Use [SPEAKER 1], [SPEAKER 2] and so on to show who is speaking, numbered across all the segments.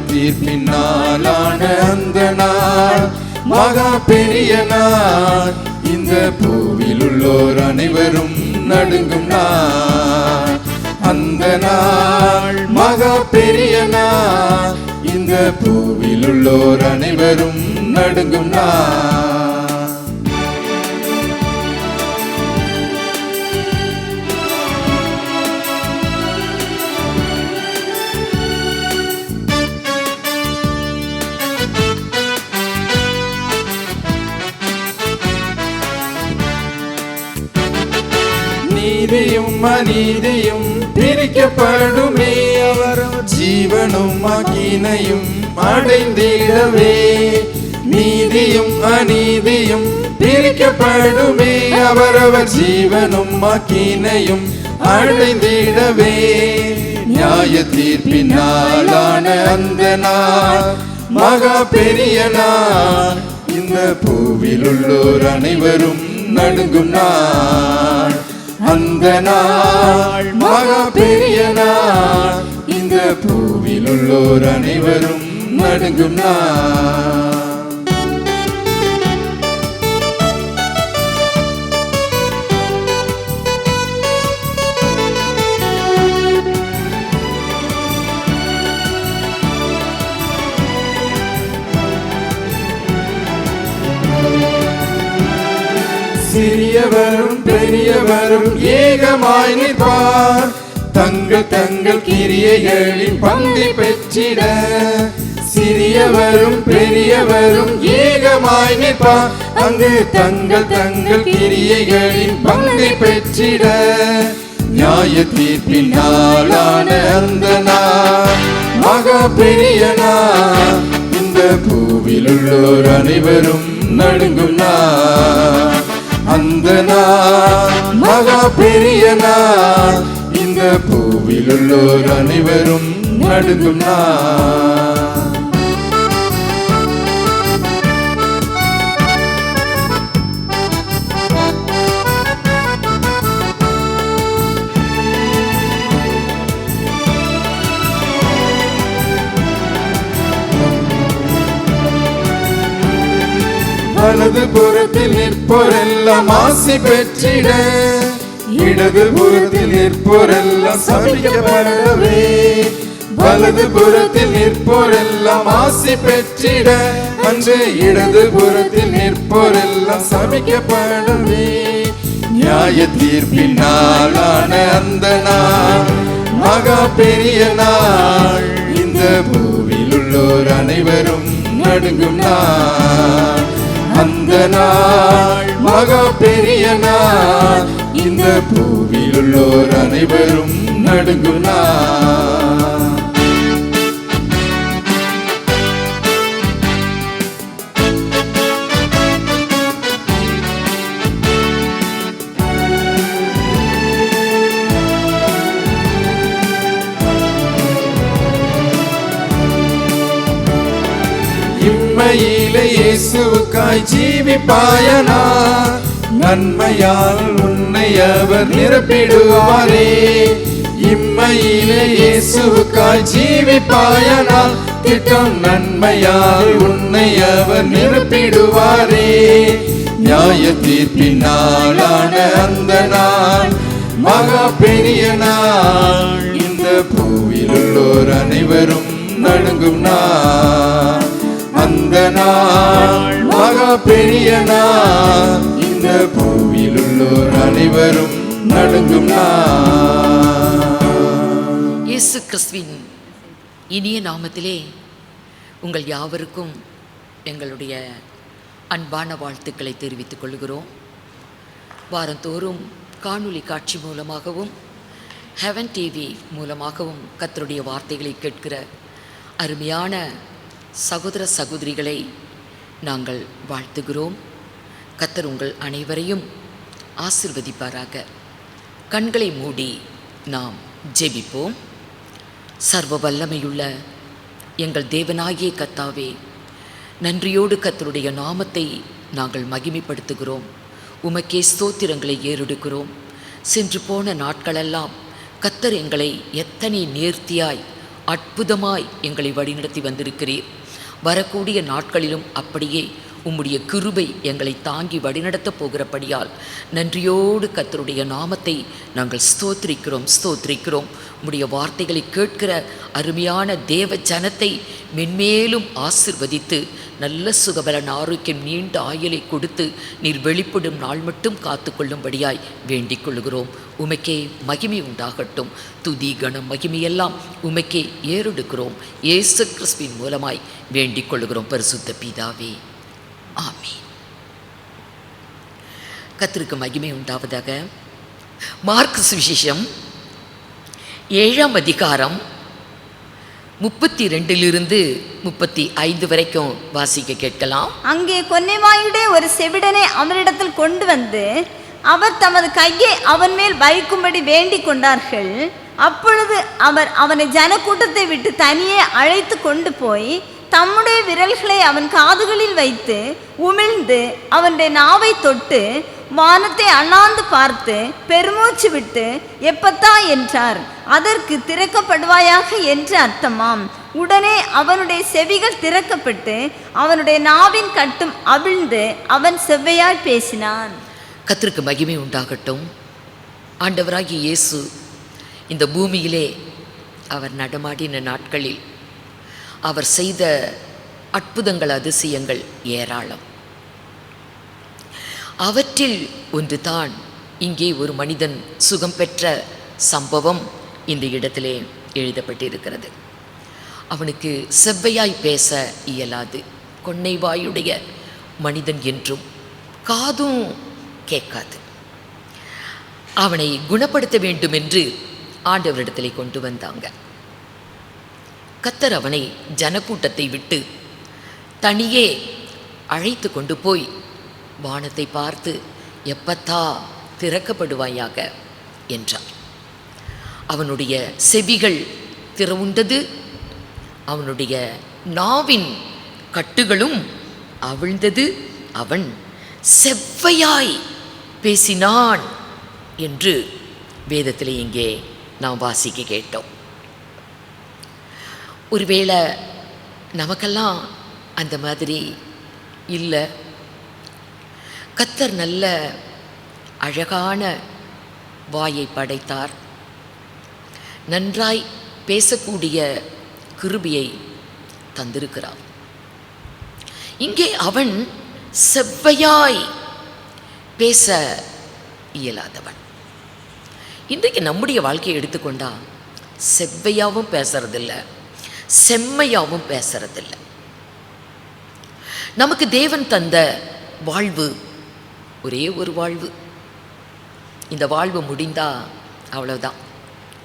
[SPEAKER 1] தீர்ப்பின் நாளான அந்த நாள் மகா பெரிய நாள். இந்த பூவில் உள்ளோர் அனைவரும் நடுங்கும் நாள். அந்த நாள் மகா பெரிய நாள். இந்த பூவில் உள்ளோர் அனைவரும் நடுங்கும் நாள். நீதியும் அநீதியும் பிரிக்கப்படுமே. அவர் ஜீவனும் அக்கினையும் அடைந்திடவே. நீதியும் அநீதியும் பிரிக்கப்படுமே. அவரவர் ஜீவனும் அக்கினையும் அடைந்திடவே. நியாய தீர்ப்பின் நாளான அந்த நாள் மகா பெரிய நாள். இந்த பூவில் உள்ளோர் அனைவரும் நடுங்கும் நாள். அந்த நாள் மகா பெரிய நாள். இந்த பூவில் உள்ளோர் அனைவரும் நடுங்கும் நாள். சிறியவரும் பெரியவரும் ஏகமாய் நிற்பார். தங்கள் தங்கள் கிரியைகளின் பங்கை பெற்றிட. சிறியவரும் பெரியவரும் ஏகமாய் நிற்பார். அங்கு தங்கள் தங்கள் கிரியைகளின் பங்கை பெற்றிட. நியாய தீர்ப்பின் நாளான அந்த நாள் மகா பெரிய நாள். இந்த பூவில் உள்ளோர் அனைவரும் நடுங்கும் நாள். அந்த நாள் மகா பெரிய நாள். இந்த பூவில் உள்ளோர் அனைவரும் நடுங்கும் நாள். வலது புறத்தில் நிற்போரெல்லாம் ஆசி பெற்றிட. இடது புறத்தில் நிற்போரெல்லாம் சபிக்கப்படவே. வலது புறத்தில் நிற்போரெல்லாம் ஆசி பெற்றிட. அன்று இடது புறத்தில் நிற்போரெல்லாம் சபிக்கப்படவே. நியாய தீர்ப்பின் நாளான அந்த நாள் மகா பெரிய நாள். இந்த பூவில் உள்ளோர் அனைவரும் நடுங்கும் நாள். அந்த நாள் மகா பெரிய நாள். இந்த பூவில் உள்ளோர் அனைவரும் நடுங்கும் நாள். இம்மையிலே இயேசுவுக்காய் ஜீவிப்பாயனா. நன்மையால் உன்னை அவர் நிரப்பிடுவாரே. இம்மையிலே இயேசுவுக்காய் ஜீவிப்பாயனா. திட்டம் நன்மையால் உன்னை அவர் நிரப்பிடுவாரே. நியாய தீர்ப்பின் நாளான அந்த நாள் மகா பெரிய நாள். இந்த பூவில் உள்ளோர் அனைவரும் நடுங்கும் நாள். அந்த நாள் மகா பெரிய நாள். இந்த பூவில் உள்ளோர் அனைவரும் நடுங்கும் நாள்.
[SPEAKER 2] இயேசு கிறிஸ்துவின் இனிய நாமத்திலே உங்கள் யாவருக்கும் எங்களுடைய அன்பான வாழ்த்துக்களை தெரிவித்துக் கொள்கிறோம். வாரந்தோறும் காணொளி காட்சி மூலமாகவும் ஹெவன் டிவி மூலமாகவும் கர்த்தருடைய வார்த்தைகளை கேட்கிற அருமையான சகோதர சகோதரிகளை நாங்கள் வாழ்த்துகிறோம். கர்த்தர் உங்கள் அனைவரையும் ஆசீர்வதிப்பாராக. கண்களை மூடி நாம் ஜெபிப்போம். சர்வ வல்லமையுள்ள எங்கள் தேவனாகிய கர்த்தாவே, நன்றியோடு கர்த்தருடைய நாமத்தை நாங்கள் மகிமைப்படுத்துகிறோம். உமக்கே ஸ்தோத்திரங்களை ஏறெடுக்கிறோம். சென்று போன நாட்களெல்லாம் கர்த்தர் எங்களை எத்தனை நேர்த்தியாய் அற்புதமாய் எங்களை வழிநடத்தி வந்திருக்கிறீர். வரக்கூடிய நாட்களிலும் அப்படியே உம்முடைய கிருபை எங்களை தாங்கி வழிநடத்தப் போகிறபடியால் நன்றியோடு கர்த்தருடைய நாமத்தை நாங்கள் ஸ்தோத்திரிக்கிறோம். உம்முடைய வார்த்தைகளை கேட்கிற அருமையான தேவ ஜனத்தை மென்மேலும் ஆசிர்வதித்து நல்ல சுகபலன் ஆரோக்கியம் நீண்ட ஆயுளை கொடுத்து நீர் வெளிப்படும் நாள் மட்டும் காத்து கொள்ளும்படியாய் வேண்டிக் கொள்கிறோம். உமக்கே மகிமை உண்டாகட்டும். துதி கணம் மகிமையெல்லாம் உமக்கே ஏறெடுக்கிறோம். இயேசு கிறிஸ்துவின் மூலமாய் வேண்டிக் கொள்கிறோம் பரிசுத்த பிதாவே, ஆமென். கர்த்தருக்கு மகிமை உண்டாவதாக. மார்க் சுவிசேஷம் 7ஆம் அதிகாரம் 32 வரைக்கும் வாசிக்க கேட்கலாம்.
[SPEAKER 3] அங்கே கொன்னைவாயுடைய ஒரு செவிடனை அவரிடத்தில் கொண்டு வந்து அவர் தமது கையை அவன் மேல் வைக்கும்படி வேண்டிக் கொண்டார்கள். அப்பொழுது அவர் அவனை ஜனக்கூட்டத்தை விட்டு தனியே அழைத்து கொண்டு போய் தம்முடைய விரல்களை அவன் காதுகளில் வைத்து உமிழ்ந்து அவனுடைய நாவை தொட்டு வானத்தை அண்ணாந்து பார்த்து பெருமூச்சு விட்டு எப்பத்தா என்றார். அதற்கு திறக்கப்படுவாயாக என்று அர்த்தமாம். உடனே அவனுடைய செவிகள் திறக்கப்பட்டு அவனுடைய நாவின் கட்டும் அவிழ்ந்து அவன் செவ்வையாய் பேசினான்.
[SPEAKER 2] கர்த்தருக்கு மகிமை உண்டாகட்டும். ஆண்டவராகிய இயேசு இந்த பூமியிலே அவர் நடமாடின நாட்களில் அவர் செய்த அற்புதங்கள் அதிசயங்கள் ஏராளம். அவற்றில் ஒன்று தான் இங்கே ஒரு மனிதன் சுகம் பெற்ற சம்பவம் இந்த இடத்திலே எழுதப்பட்டிருக்கிறது. அவனுக்கு செவ்வையாய் பேச இயலாது, கொன்னைவாயுடைய மனிதன் என்றும், காதும் கேட்காது. அவனை குணப்படுத்த வேண்டும் என்று ஆண்டவரிடத்திலே கொண்டு வந்தாங்க. கர்த்தர் அவனை ஜனக்கூட்டத்தை விட்டு தனியே அழைத்து கொண்டு போய் வானத்தை பார்த்து எப்பத்தா திறக்கப்படுவாயாக என்றார். அவனுடைய செவிகள் திறவுண்டது, அவனுடைய நாவின் கட்டுகளும் அவிழ்ந்தது, அவன் செவ்வையாய் பேசினான் என்று வேதத்திலே இங்கே நாம் வாசிக்க கேட்டோம். ஒருவேளை நமக்கெல்லாம் அந்த மாதிரி இல்லை. கர்த்தர் நல்ல அழகான வாயை படைத்தார். நன்றாய் பேசக்கூடிய கிருபையை தந்திருக்கிறார். இங்கே அவன் செவ்வையாய் பேச இயலாதவன். இன்றைக்கு நம்முடைய வாழ்க்கையை எடுத்துக்கொண்டா செவ்வையாகவும் பேசுறதில்லை, செம்மையாகவும் பேசுறதில்லை. நமக்கு தேவன் தந்த வாழ்வு ஒரே ஒரு வாழ்வு. இந்த வாழ்வு முடிந்தா அவ்வளவுதான்,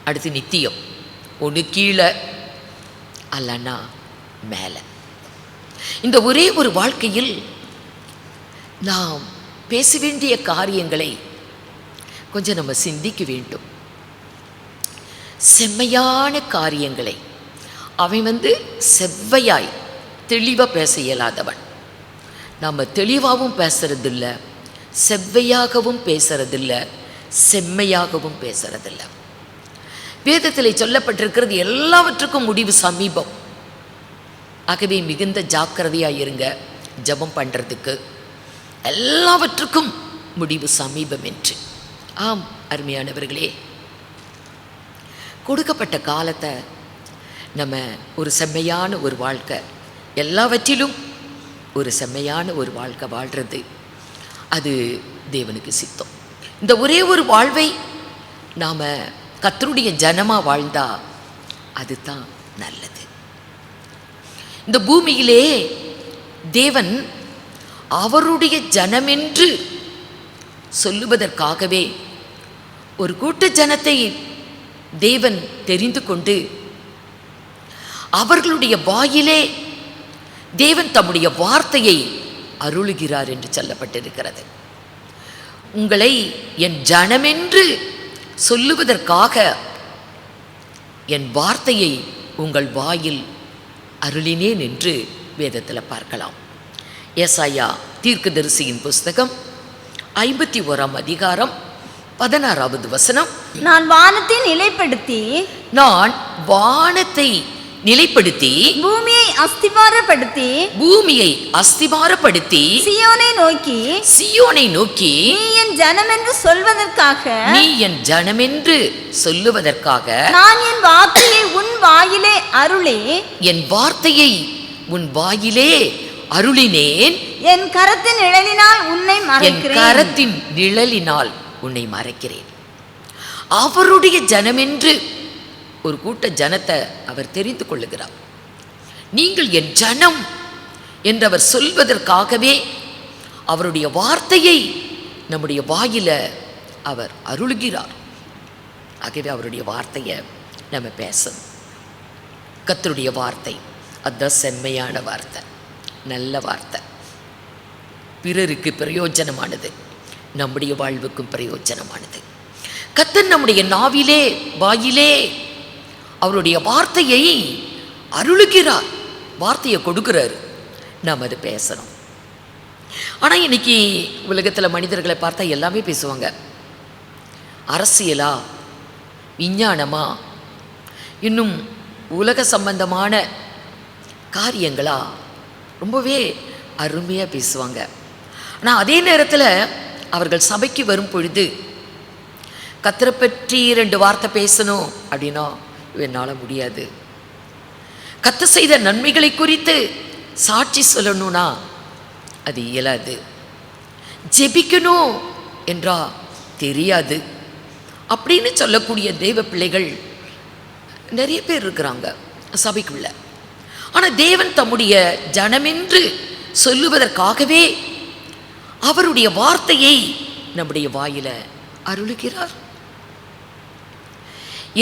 [SPEAKER 2] அடுத்து நித்தியம். ஒன்று கீழே அல்லனா மேலே. இந்த ஒரே ஒரு வாழ்க்கையில் நாம் பேச வேண்டிய காரியங்களை கொஞ்சம் நம்ம சிந்திக்க வேண்டும். செம்மையான காரியங்களை. அவன் செவ்வையாய் தெளிவாக பேச இயலாதவன். நம்ம தெளிவாகவும் பேசுறதில்ல, செவ்வையாகவும் பேசுறதில்ல, செம்மையாகவும் பேசுறதில்ல. வேதத்தில் சொல்லப்பட்டிருக்கிறது எல்லாவற்றுக்கும் முடிவு சமீபம். ஆகவே மிகுந்த ஜாக்கிரதையாக இருங்க. ஜெபம் பண்ணுறதுக்கு எல்லாவற்றுக்கும் முடிவு சமீபம் என்று. ஆம் அருமையானவர்களே, கொடுக்கப்பட்ட காலத்தை நம்ம ஒரு செம்மையான ஒரு வாழ்க்கை, எல்லாவற்றிலும் ஒரு செம்மையான ஒரு வாழ்க்கை வாழ்கிறது, அது தேவனுக்கு சித்தம். இந்த ஒரே ஒரு வாழ்வை நாம் கர்த்தருடைய ஜனமாக வாழ்ந்தா அதுதான் நல்லது. இந்த பூமியிலே தேவன் அவருடைய ஜனமென்று சொல்லுவதற்காகவே ஒரு கூட்ட ஜனத்தை தேவன் தெரிந்து கொண்டு அவர்களுடைய வாயிலே தேவன் தம்முடைய வார்த்தையை அருளுகிறார் என்று சொல்லப்பட்டிருக்கிறது. உங்களை என் ஜனமென்று சொல்லுவதற்காக என் வார்த்தையை உங்கள் வாயில் அருளினேன் என்று வேதத்தில் பார்க்கலாம். ஏசாயா தீர்க்கதரிசியின் புஸ்தகம் 51ஆம் அதிகாரம் 16வது வசனம்.
[SPEAKER 3] நான் வானத்தை நிலைப்படுத்தி
[SPEAKER 2] நான் வானத்தை நிலைப்படுத்தி
[SPEAKER 3] பூமியை அஸ்திபாரப்படுத்தி
[SPEAKER 2] சீயோனை நோக்கி
[SPEAKER 3] நீ என் ஜனம் என்று சொல்வதற்காக நான் என் வார்த்தையை உன் வாயிலே அருளினேன். என் கரத்தின்
[SPEAKER 2] நிழலினால் உன்னை மறைக்கிறேன். அவருடைய ஜனமென்று ஒரு கூட்ட ஜனத்தை அவர் தெரிந்து கொள்ளுகிறார். நீங்கள் என் ஜனம் என்றவர் சொல்வதற்காகவே அவருடைய வார்த்தையை நம்முடைய வாயில அவர் அருளுகிறார். ஆகவே அவருடைய வார்த்தையை நம்ம பேசணும். கர்த்தருடைய வார்த்தை அதுதான் செம்மையான வார்த்தை, நல்ல வார்த்தை, பிறருக்கு பிரயோஜனமானது, நம்முடைய வாழ்வுக்கும் பிரயோஜனமானது. கர்த்தர் நம்முடைய வாயிலே அவருடைய வார்த்தையை அருளுகிறார், வார்த்தையை கொடுக்கிறார். நாம் அது பேசணும். ஆனால் இன்னைக்கு உலகத்தில் மனிதர்களை பார்த்தா எல்லாமே பேசுவாங்க. அரசியலா, விஞ்ஞானமா, இன்னும் உலக சம்பந்தமான காரியங்களா ரொம்பவே அருமையாக பேசுவாங்க. ஆனால் அதே நேரத்தில் அவர்கள் சபைக்கு வரும் பொழுது கர்த்தரை பற்றி 2 வார்த்தை பேசணும் அப்படின்னா என்னால் முடியாது. கர்த்தர் செய்த நன்மைகளை குறித்து சாட்சி சொல்லணும்னா அது இயலாது. ஜெபிக்கணும் என்றா தெரியாது அப்படின்னு சொல்லக்கூடிய தேவ பிள்ளைகள் நிறைய பேர் இருக்கிறாங்க சபைக்குள்ள. ஆனால் தேவன் தம்முடைய ஜனமென்று சொல்லுவதற்காகவே அவருடைய வார்த்தையை நம்முடைய வாயில அருளுகிறார்.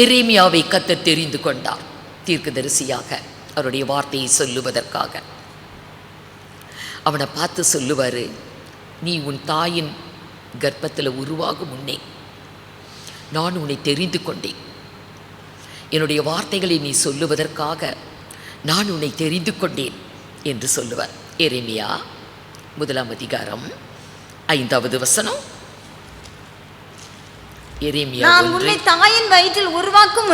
[SPEAKER 2] எரேமியாவை கர்த்தர் தெரிந்து கொண்டார் தீர்க்கதரிசியாக, அவருடைய வார்த்தையை சொல்லுவதற்காக. அவனை பார்த்து சொல்லுவார், நீ உன் தாயின் கர்ப்பத்தில் உருவாகும் முன்னே நான் உன்னை தெரிந்து கொண்டேன். என்னுடைய வார்த்தைகளை நீ சொல்லுவதற்காக நான் உன்னை தெரிந்து கொண்டேன் என்று சொல்லுவார். எரேமியா 1 அதிகாரம் 5வது வசனம்.
[SPEAKER 3] நான் உன்னை தாயின் வயிற்றில் உருவாக்கும்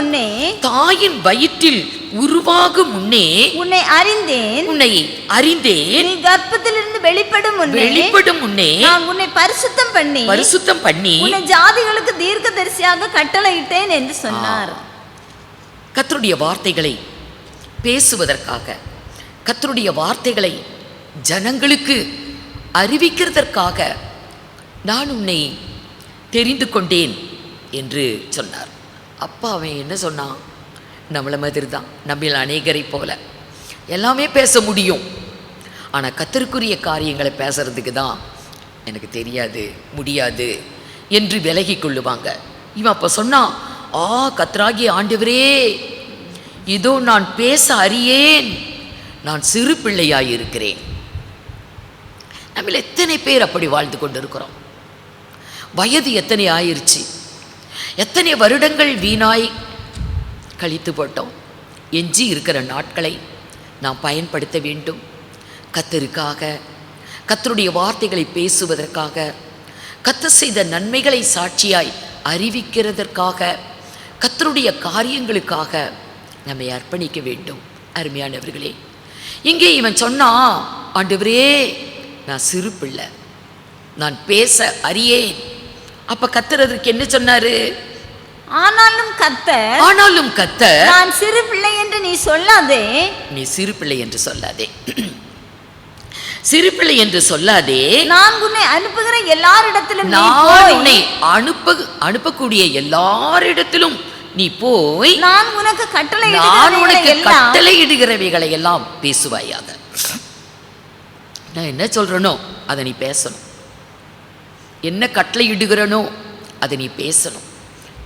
[SPEAKER 3] முன்னே உன்னை அறிந்தேன். நீ கர்ப்பத்திலிருந்து வெளிப்படும் முன்னே நான் உன்னை பரிசுத்தம் பண்ணி உன்னை ஜாதிகளுக்கு தீர்க்கதரிசியாக கட்டளையிட்டேன் என்று சொன்னார்.
[SPEAKER 2] கர்த்தருடைய வார்த்தைகளை பேசுவதற்காக, கர்த்தருடைய வார்த்தைகளை ஜனங்களுக்கு அறிவிக்கிறதற்காக நான் உன்னை தெரிந்து கொண்டேன் என்று சொன்னார். அப்பா அவன் என்ன சொன்னான்? நம்மளை மாதிரி தான், நம்மள அநேகரை போல எல்லாமே பேச முடியும், ஆனால் கர்த்தருக்குரிய காரியங்களை பேசுறதுக்கு தான் எனக்கு தெரியாது, முடியாது என்று விலகி கொள்ளுவாங்க. இவன் அப்போ சொன்னான், கர்த்தராகிய ஆண்டவரே, இதோ நான் பேச அறியேன், நான் சிறு பிள்ளையாயிருக்கிறேன். நம்மள எத்தனை பேர் அப்படி வாழ்ந்து கொண்டிருக்கிறோம். வயது எத்தனை ஆயிருச்சு, எத்தனை வருடங்கள் வீணாய் கழித்து போட்டோம். எஞ்சி இருக்கிற நாட்களை நாம் பயன்படுத்த வேண்டும். கர்த்தருக்காக, கர்த்தருடைய வார்த்தைகளை பேசுவதற்காக, கர்த்தர் செய்த நன்மைகளை சாட்சியாய் அறிவிக்கிறதற்காக, கர்த்தருடைய காரியங்களுக்காக நம்மை அர்ப்பணிக்க வேண்டும். அருமையானவர்களே, இங்கே இவன் சொன்னா, ஆண்டவரே நான் சிறு பிள்ளை, நான் பேச அறியேன். அப்ப கர்த்தர் அதற்கு என்ன சொன்னாரு?
[SPEAKER 3] ஆனாலும் கர்த்தர் நான் சிறு பிள்ளை என்று நீ சொல்லாதே,
[SPEAKER 2] சிறு பிள்ளை என்று சொல்லாதே,
[SPEAKER 3] நான் உன்னை அனுப்புகிற எல்லாரிடத்திலும்
[SPEAKER 2] அனுப்பக்கூடிய எல்லாரிடத்திலும் நீ போய்
[SPEAKER 3] நான் உனக்கு
[SPEAKER 2] கட்டளையிடுகிறவைகளை எல்லாம் பேசுவாயாக. நான் என்ன சொல்றேனோ அதை நீ பேசணும், என்ன கட்டளையிடுகிறனோ அதை நீ பேசணும்,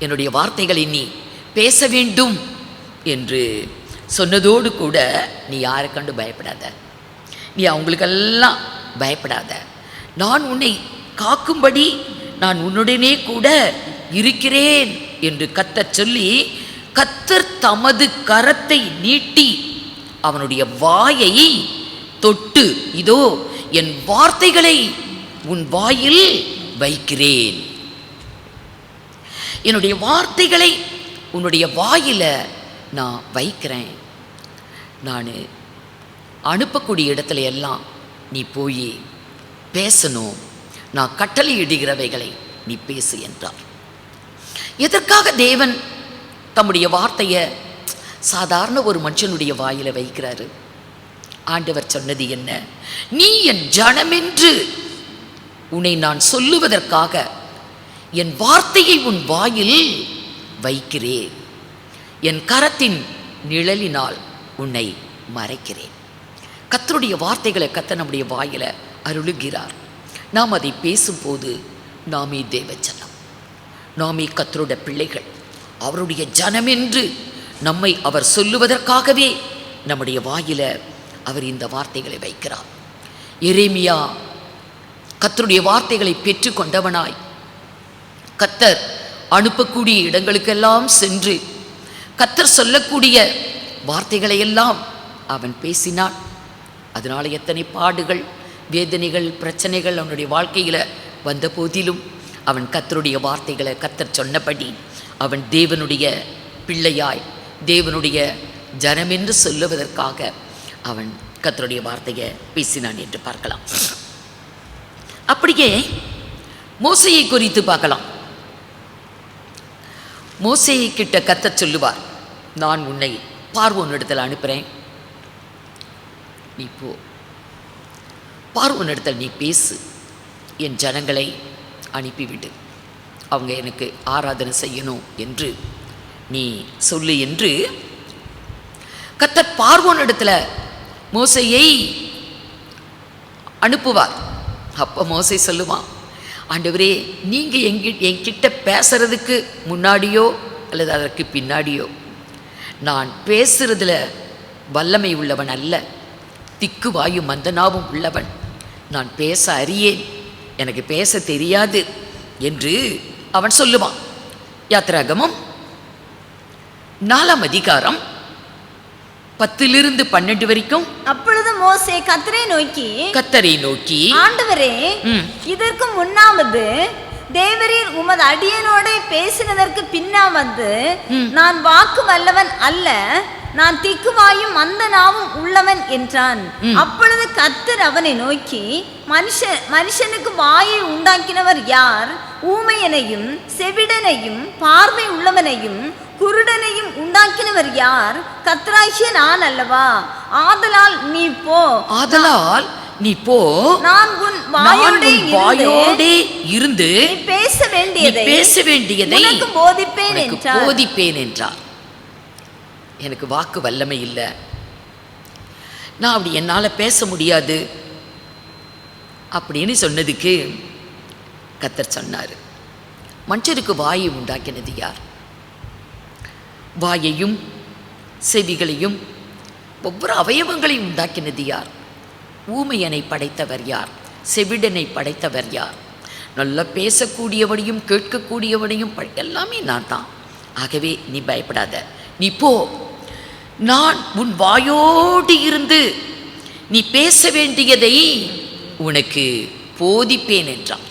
[SPEAKER 2] என்னுடைய வார்த்தைகளை நீ பேச வேண்டும் என்று சொன்னதோடு கூட நீ யாரை கண்டு பயப்படாத, நீ அவங்களுக்கெல்லாம் பயப்படாத. நான் உன்னை காக்கும்படி நான் உன்னுடனே கூட இருக்கிறேன் என்று கர்த்தர் சொல்லி, கர்த்தர் தமது கரத்தை நீட்டி அவனுடைய வாயை தொட்டு, இதோ என் வார்த்தைகளை உன் வாயில் வைக்கிறேன், என்னுடைய வார்த்தைகளை உன்னுடைய வாயில நான் வைக்கிறேன். நான் அனுப்பக்கூடிய இடத்துல எல்லாம் நீ போய் பேசணும், நான் கட்டளையிடுகிறவைகளை நீ பேசு என்றார். எதற்காக தேவன் தம்முடைய வார்த்தையை சாதாரண ஒரு மனுஷனுடைய வாயில வைக்கிறாரு? ஆண்டவர் சொன்னது என்ன? நீ என் ஜனமென்று உன்னை நான் சொல்லுவதற்காக என் வார்த்தையை உன் வாயில் வைக்கிறேன், என் கரத்தின் நிழலினால் உன்னை மறைக்கிறேன். கர்த்தருடைய வார்த்தைகளை கர்த்தர் நம்முடைய வாயில அருளுகிறார். நாம் அதை பேசும்போது நாமே தேவஜனம், நாமே கர்த்தருடைய பிள்ளைகள், அவருடைய ஜனமென்று நம்மை அவர் சொல்லுவதற்காகவே நம்முடைய வாயில அவர் இந்த வார்த்தைகளை வைக்கிறார். எரேமியா கர்த்தருடைய வார்த்தைகளை பெற்று கொண்டவனாய் கர்த்தர் அனுப்பக்கூடிய இடங்களுக்கெல்லாம் சென்று கர்த்தர் சொல்லக்கூடிய வார்த்தைகளை எல்லாம் அவன் பேசினான். அதனால எத்தனை பாடுகள், வேதனைகள், பிரச்சனைகள் அவனுடைய வாழ்க்கையில் வந்த போதிலும் அவன் கர்த்தருடைய வார்த்தைகளை கர்த்தர் சொன்னபடி அவன் தேவனுடைய பிள்ளையாய் தேவனுடைய ஜனமென்று சொல்லுவதற்காக அவன் கர்த்தருடைய வார்த்தையை பேசினான் என்று பார்க்கலாம். அப்படியே மோசேயை குறித்து பார்க்கலாம். மோசேயை கிட்ட கர்த்தர் சொல்லுவார், நான் உன்னை பார்வோனிடத்தில் அனுப்புகிறேன், நீ போ, பார்வோனிடத்தில் நீ பேசு, என் ஜனங்களை அனுப்பிவிடு, அவங்க எனக்கு ஆராதனை செய்யணும் என்று நீ சொல்லு என்று கர்த்தர் பார்வோனிடத்தில் மோசேயை அனுப்புவார். அப்போ மோசே சொல்லுவான், ஆண்டவரே, நீங்கள் என்கிட்ட பேசுறதுக்கு முன்னாடியோ அல்லது அதற்கு பின்னாடியோ நான் பேசுறதுல வல்லமை உள்ளவன் அல்ல, திக்கு வாயு மந்தனாவும் உள்ளவன், நான் பேச அறியேன், எனக்கு பேச தெரியாது என்று அவன் சொல்லுவான். யாத்திராகமம் 4ஆம் அதிகாரம் 10-12 வரைக்கும்.
[SPEAKER 3] அப்பொழுது மோசே கர்த்தரை நோக்கி ஆண்டவரே, இதற்கு முன்னாவது தேவரீர் உமது அடியனோட பேசினதற்கு பின்னாவது நான் வாக்கு வல்லவன் அல்ல, நான் திக்குவாயும் மந்தனாவும் உள்ளவன் என்றான். அப்பொழுது கர்த்தர் அவனை நோக்கி, மனுஷனுக்கு வாயை உண்டாக்கினவர் யார்? ஊமையனையும் செவிடனையும் பார்வை உள்ளவனையும் குருடனையும் உண்டாக்கினவர் யார்? கர்த்தராகிய நான் அல்லவா? ஆதலால் நீ போ, நான் உன் வாயோடே இருந்து பேச வேண்டியதை உனக்கு போதிப்பேன் என்றார். எனக்கு வாக்கு வல்லமை இல்லை, நான் அப்படி என்னால் பேச முடியாது அப்படின்னு சொன்னதுக்கு கர்த்தர் சொன்னார், மனுஷருக்கு வாயை உண்டாக்கினது யார்? வாயையும் செவிகளையும் ஒவ்வொரு அவயவங்களையும் உண்டாக்கினது யார்? ஊமையனை படைத்தவர் யார்? செவிடனை படைத்தவர் யார்? நல்லா பேசக்கூடியவனையும் கேட்கக்கூடியவனையும் எல்லாமே நான் தான். ஆகவே நீ பயப்படாத, நீ போ, நான் உன் வாயோடு இருந்து நீ பேச வேண்டியதை உனக்கு போதிப்பேன் என்றான்.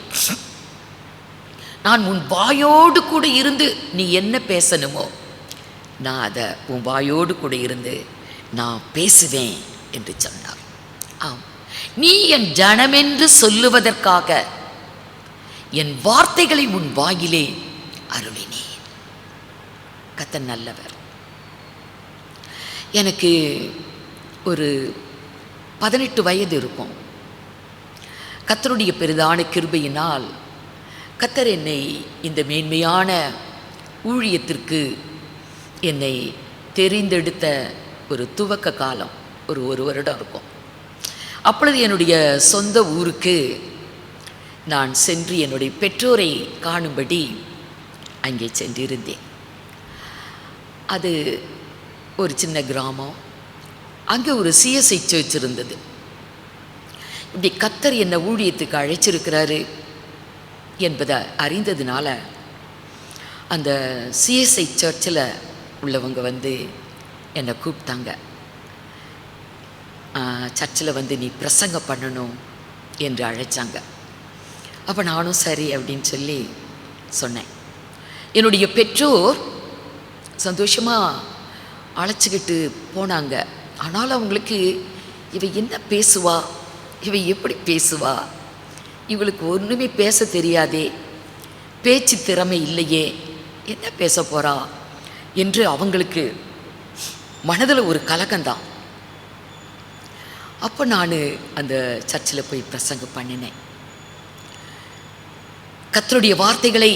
[SPEAKER 3] நான் உன் வாயோடு கூட இருந்து நீ என்ன பேசணுமோ நான் அதை உன் வாயோடு கூட இருந்து நான் பேசுவேன் என்று சொன்னார். ஆம், நீ என் ஜனமென்று சொல்லுவதற்காக என் வார்த்தைகளை உன் வாயிலே அருளினேன். கர்த்தர் நல்லவர். எனக்கு ஒரு 18 வயது இருக்கும். கர்த்தருடைய பெரிதான கிருபையினால் கர்த்தர் என்னை இந்த மேன்மையான ஊழியத்திற்கு என்னை தெரிந்தெடுத்த ஒரு துவக்க காலம் ஒரு வருடம் இருக்கும். அப்பொழுது என்னுடைய சொந்த ஊருக்கு நான் சென்று என்னுடைய பெற்றோரை காணும்படி அங்கே சென்றிருந்தேன். அது ஒரு சின்ன கிராமம். அங்கே ஒரு சிஎஸ்ஐ சர்ச் இருந்தது. இப்படி கர்த்தர் என்னை ஊழியத்துக்கு அழைச்சிருக்கிறாரு என்பதை அறிந்ததுனால அந்த சிஎஸ்ஐ சர்ச்சில் உள்ளவங்க வந்து என்னை கூப்பிட்டாங்க. சர்ச்சில் வந்து நீ பிரசங்கம் பண்ணணும் என்று அழைச்சாங்க. அப்போ நானும் சரி அப்படின்னு சொல்லி சொன்னேன். என்னுடைய பெற்றோர் சந்தோஷமாக அழைச்சிக்கிட்டு போனாங்க.
[SPEAKER 2] ஆனாலும் அவங்களுக்கு இவ என்ன பேசுவா, இவ எப்படி பேசுவா, இவளுக்கு ஒன்றுமே பேச தெரியாதே, பேச்சு திறமை இல்லையே, என்ன பேச போகிறா என்று அவங்களுக்கு மனதில் ஒரு கலக்கம்தான். அப்போ நான் அந்த சர்ச்சில் போய் பிரசங்கம் பண்ணினேன். கர்த்தருடைய வார்த்தைகளை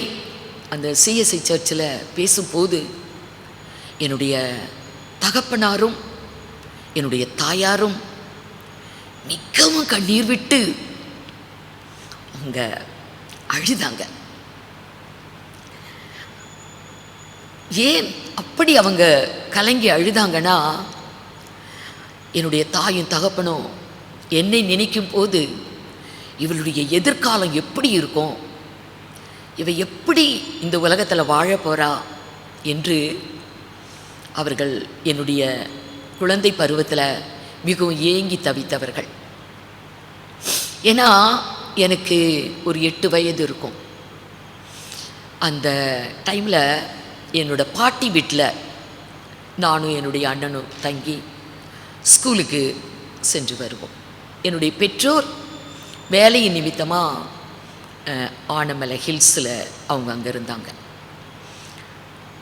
[SPEAKER 2] அந்த சிஎஸ்ஐ சர்ச்சில் பேசும்போது என்னுடைய தகப்பனாரும் என்னுடைய தாயாரும் மிகவும் கண்ணீர் விட்டு அவங்க அழுதாங்க. ஏன் அப்படி அவங்க கலங்கி அழுதாங்கன்னா, என்னுடைய தாயும் தகப்பனும் என்னை நினைக்கும் போது இவளுடைய எதிர்காலம் எப்படி இருக்கும், இவ எப்படி இந்த உலகத்தில் வாழ போகிறா என்று அவர்கள் என்னுடைய குழந்தை பருவத்தில் மிகவும் ஏங்கி தவித்தவர்கள். ஏன்னா எனக்கு ஒரு 8 வயது இருக்கும். அந்த டைமில் என்னோட பாட்டி வீட்டில் நானும் என்னுடைய அண்ணனும் தங்கி ஸ்கூலுக்கு சென்று வருவோம். என்னுடைய பெற்றோர் வேலையின் நிமித்தமாக ஆனமலை ஹில்ஸில் அவங்க அங்கே இருந்தாங்க.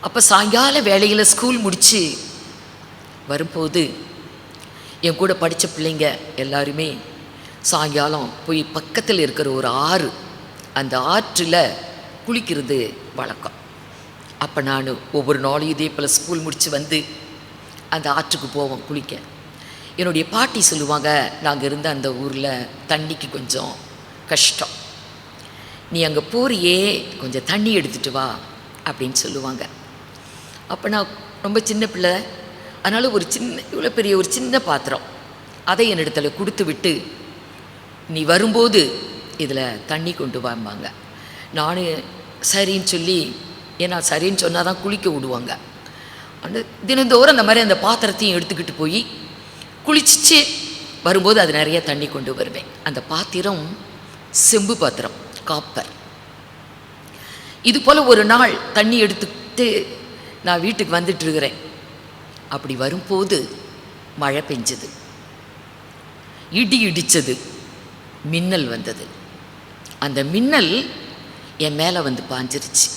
[SPEAKER 2] அப்போ சாயங்கால வேலையில் ஸ்கூல் முடித்து வரும்போது என் கூட படித்த பிள்ளைங்க எல்லாருமே சாயங்காலம் போய் பக்கத்தில் இருக்கிற ஒரு ஆறு, அந்த ஆற்றில் குளிக்கிறது வழக்கம். அப்போ நான் ஒவ்வொரு நாளும் இதே போல் ஸ்கூல் முடித்து வந்து அந்த ஆற்றுக்கு போவோம் குளிக்க. என்னுடைய பாட்டி சொல்லுவாங்க, நாங்கள் இருந்த அந்த ஊரில் தண்ணிக்கு கொஞ்சம் கஷ்டம், நீ அங்கே போறியே கொஞ்சம் தண்ணி எடுத்துகிட்டு வா அப்படின்னு சொல்லுவாங்க. அப்போ நான் ரொம்ப சின்ன பிள்ளை, அதனால் ஒரு சின்ன இவ்வளோ பெரிய ஒரு சின்ன பாத்திரம் அதை என்னிடத்துல கொடுத்து விட்டு, நீ வரும்போது இதில் தண்ணி கொண்டு வாம்பாங்க. நான் சரின்னு சொல்லி, ஏன்னா சரின்னு சொன்னால் தான் குளிக்க விடுவாங்க. அந்த தினந்தோறும் அந்த மாதிரி அந்த பாத்திரத்தையும் எடுத்துக்கிட்டு போய் குளிச்சு வரும்போது அது நிறைய தண்ணி கொண்டு வருவேன். அந்த பாத்திரம் செம்பு பாத்திரம், காப்பர். இது போல் ஒரு நாள் தண்ணி எடுத்துக்கிட்டு நான் வீட்டுக்கு வந்துட்டுருக்கிறேன். அப்படி வரும்போது மழை பெஞ்சது, இடி இடித்தது, மின்னல் வந்தது. அந்த மின்னல் என் மேலே வந்து பாஞ்சிருச்சு.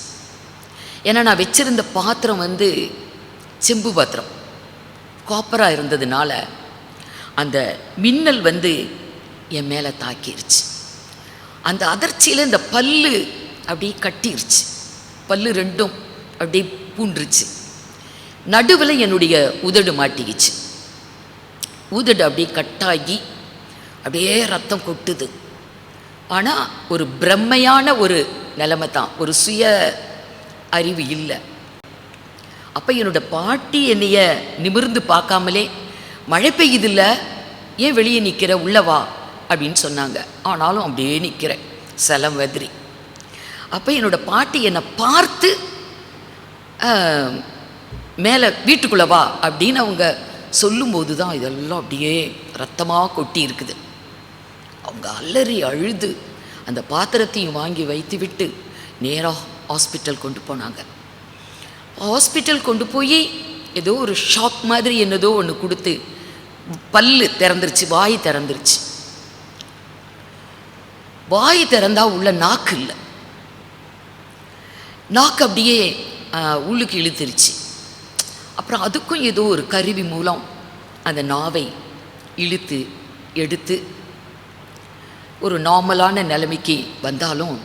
[SPEAKER 2] ஏன்னா நான் வச்சிருந்த பாத்திரம் வந்து செம்பு பாத்திரம், காப்பராக இருந்ததுனால அந்த மின்னல் வந்து என் மேலே தாக்கிருச்சு. அந்த அதிர்ச்சியில் இந்த பல்லு அப்படியே கட்டிருச்சு, பல்லு ரெண்டும் அப்படியே பூண்டுருச்சு. நடுவில் என்னுடைய உதடு மாட்டிக்கிச்சு. உதடு அப்படியே கட்டாகி அப்படியே ரத்தம் கொட்டுது. ஆனால் ஒரு பிரம்மையான ஒரு நிலைமை தான், ஒரு சுய அறிவு இல்லை. அப்போ என்னோட பாட்டி என்னைய நிமிர்ந்து பார்க்காமலே, மழை பெய்யுதில்ல, ஏன் வெளியே நிற்கிற, உள்ளவா அப்படின்னு சொன்னாங்க. ஆனாலும் அப்படியே நிற்கிறேன் செலம் வெதிரி. அப்போ என்னோடய பாட்டி என்னை பார்த்து மேலே வீட்டுக்குள்ளே வா அப்படின்னு அவங்க சொல்லும்போது தான் இதெல்லாம் அப்படியே ரத்தமாக கொட்டி இருக்குது. அவங்க அலறி அழுது அந்த பாத்திரத்தையும் வாங்கி வைத்து விட்டு நேராக ஹாஸ்பிட்டல் கொண்டு போனாங்க. ஹாஸ்பிட்டல் கொண்டு போய் ஏதோ ஒரு ஷாக் மாதிரி என்னதோ ஒன்று கொடுத்து பல்லு திறந்துருச்சு, வாய் திறந்துருச்சு. வாய் திறந்தா உள்ள நாக்கு இல்லை, நாக்கு அப்படியே உள்ளுக்கு இழுத்துருச்சு. அப்புறம் அதுக்கும் ஏதோ ஒரு கருவி மூலம் அந்த நாவை இழுத்து எடுத்து ஒரு நார்மலான நிலைமைக்கு வந்தாலும்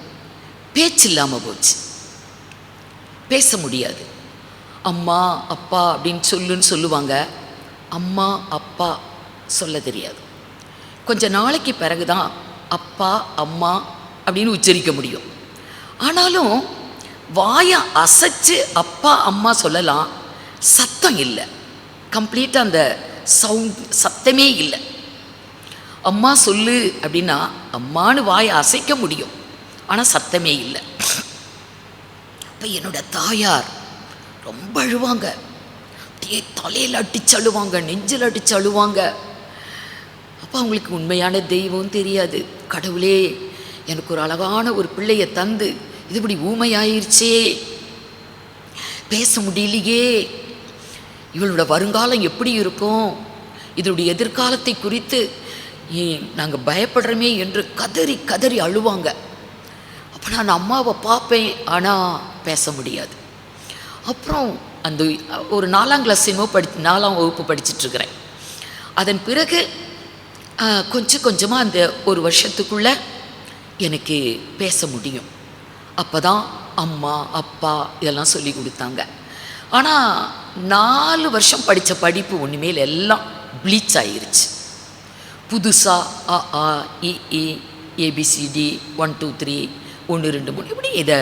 [SPEAKER 2] பேச்சு இல்லாமல் போச்சு, பேச முடியாது. அம்மா அப்பா அப்படின்னு சொல்லுவாங்க, அம்மா அப்பா சொல்ல தெரியாது. கொஞ்ச நாளைக்கு பிறகு தான் அப்பா அம்மா அப்படின்னு உச்சரிக்க முடியும். ஆனாலும் வாயை அசைச்சு அப்பா அம்மா சொல்லலாம், சத்தம் இல்லை, கம்ப்ளீட்டாக அந்த சத்தமே இல்லை. அம்மா சொல்லு அப்படின்னா அம்மானு வாயை அசைக்க முடியும், ஆனால் சத்தமே இல்லை. அப்போ என்னோட தாயார் ரொம்ப அழுவாங்க, தலையில் அடிச்சு அழுவாங்க, நெஞ்சில் அடிச்சு அழுவாங்க. அப்போ அவங்களுக்கு உண்மையான தெய்வம் தெரியாது. கடவுளே, எனக்கு ஒரு அழகான ஒரு பிள்ளையை தந்து இது இப்படி ஊமையாயிருச்சே, பேச முடியலையே, இவளோட வருங்காலம் எப்படி இருக்கும், இதனுடைய எதிர்காலத்தை குறித்து நாங்கள் பயப்படுறோமே என்று கதறி கதறி அழுவாங்க. அப்போ நான் அம்மாவை பார்ப்பேன், ஆனால் பேச முடியாது. அப்புறம் அந்த ஒரு 4ஆம் கிளாஸ் 4ஆம் வகுப்பு படிச்சுட்ருக்கிறேன். அதன் பிறகு கொஞ்சம் கொஞ்சமாக அந்த ஒரு வருஷத்துக்குள்ளே எனக்கு பேச முடியும். அப்போ தான் அம்மா அப்பா இதெல்லாம் சொல்லி கொடுத்தாங்க. ஆனால் 4 வருஷம் படித்த படிப்பு ஒன்றுமேல் எல்லாம் ப்ளீச் ஆகிருச்சு. புதுசாக அ ஆ இ இ ஏபிசிடி 1 2 3 1 2 3 இப்படி இதை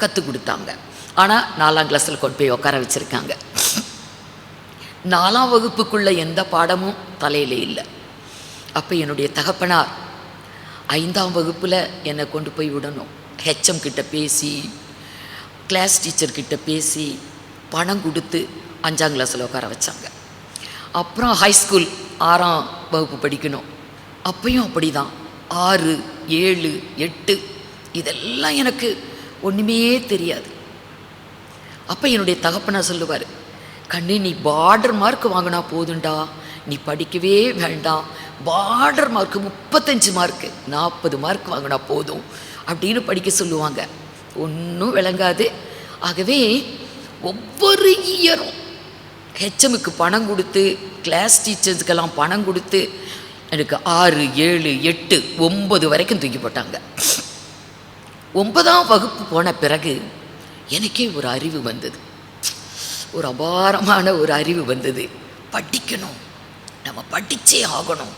[SPEAKER 2] கற்றுக் கொடுத்தாங்க. ஆனால் 4ஆம் கிளாஸில் கொண்டு போய் உட்கார வச்சுருக்காங்க. 4ஆம் வகுப்புக்குள்ளே எந்த பாடமும் தலையில் இல்லை. அப்போ என்னுடைய தகப்பனார் 5ஆம் வகுப்பில் என்னை கொண்டு போய் விடணும். ஹெச்எம் கிட்ட பேசி, கிளாஸ் டீச்சர்கிட்ட பேசி பணம் கொடுத்து 5ஆம் கிளாஸில் உட்கார வச்சாங்க. அப்புறம் ஹைஸ்கூல் 6ஆம் வகுப்பு படிக்கணும். அப்பையும் அப்படி தான் 6 7 8 இதெல்லாம் எனக்கு ஒன்றுமே தெரியாது. அப்போ என்னுடைய தகப்பனார் சொல்லுவார், கண்ணு நீ பார்டர் மார்க் வாங்கினா போதுண்டா, நீ படிக்கவே வேண்டாம், பார்டர் மார்க்கு 35 மார்க்கு 40 மார்க் வாங்கினா போதும் அப்படின்னு படிக்க சொல்லுவாங்க. ஒன்றும் விளங்காது. ஆகவே ஒவ்வொரு இயரும் ஹெச்எம்முக்கு பணம் கொடுத்து, கிளாஸ் டீச்சர்ஸுக்கெல்லாம் பணம் கொடுத்து எனக்கு 6 7 8 9 வரைக்கும் தூக்கி போட்டாங்க. 9ஆம் வகுப்பு போன பிறகு எனக்கே ஒரு அறிவு வந்தது, ஒரு அபாரமான ஒரு அறிவு வந்தது. படிக்கணும், நம்ம படித்தே ஆகணும்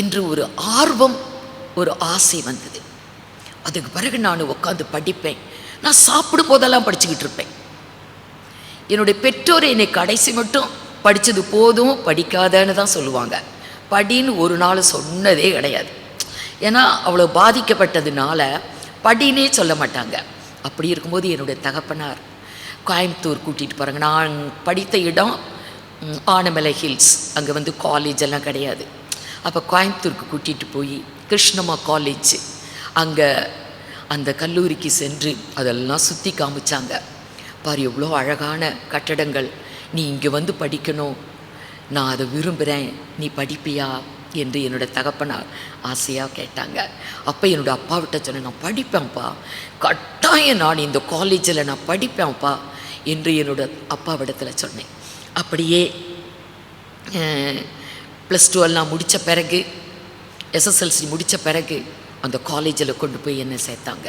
[SPEAKER 2] என்று ஒரு ஆர்வம், ஒரு ஆசை வந்தது. அதுக்கு பிறகு நான் உட்காந்து படிப்பேன். நான் சாப்பிடும் போதெல்லாம் படிச்சுக்கிட்டு இருப்பேன். என்னுடைய பெற்றோர் என்னை கடைசி மட்டும் படித்தது போதும் படிக்காதன்னு தான் சொல்லுவாங்க. படின்னு ஒரு நாள் சொன்னதே கிடையாது. ஏன்னா அவ்வளோ பாதிக்கப்பட்டதுனால படினே சொல்ல மாட்டாங்க. அப்படி இருக்கும்போது என்னுடைய தகப்பனார் கோயம்புத்தூர் கூட்டிகிட்டு போகிறாங்க. நான் படித்த இடம் ஆனமலை ஹில்ஸ், அங்கே காலேஜ் எல்லாம் கிடையாது. அப்போ கோயம்புத்தூருக்கு கூட்டிகிட்டு போய் கிருஷ்ணம்மா காலேஜ், அங்கே அந்த கல்லூரிக்கு சென்று அதெல்லாம் சுற்றி காமிச்சாங்க. பாரு எவ்வளோ அழகான கட்டடங்கள், நீ இங்கே படிக்கணும், நான் அதை விரும்புகிறேன், நீ படிப்பியா என்று என்னோடய தகப்பனார் ஆசையாக கேட்டாங்க. அப்போ என்னோடய அப்பாவிட்ட சொன்னேன், நான் படிப்பேன்ப்பா, கட்டாயம் நான் இந்த காலேஜில் நான் படிப்பேன்ப்பா என்று என்னோட அப்பாவிடத்தில் சொன்னேன். அப்படியே +12 முடித்த பிறகு, எஸ்எஸ்எல்சி முடித்த பிறகு அந்த காலேஜில் கொண்டு போய் என்னை சேர்த்தாங்க.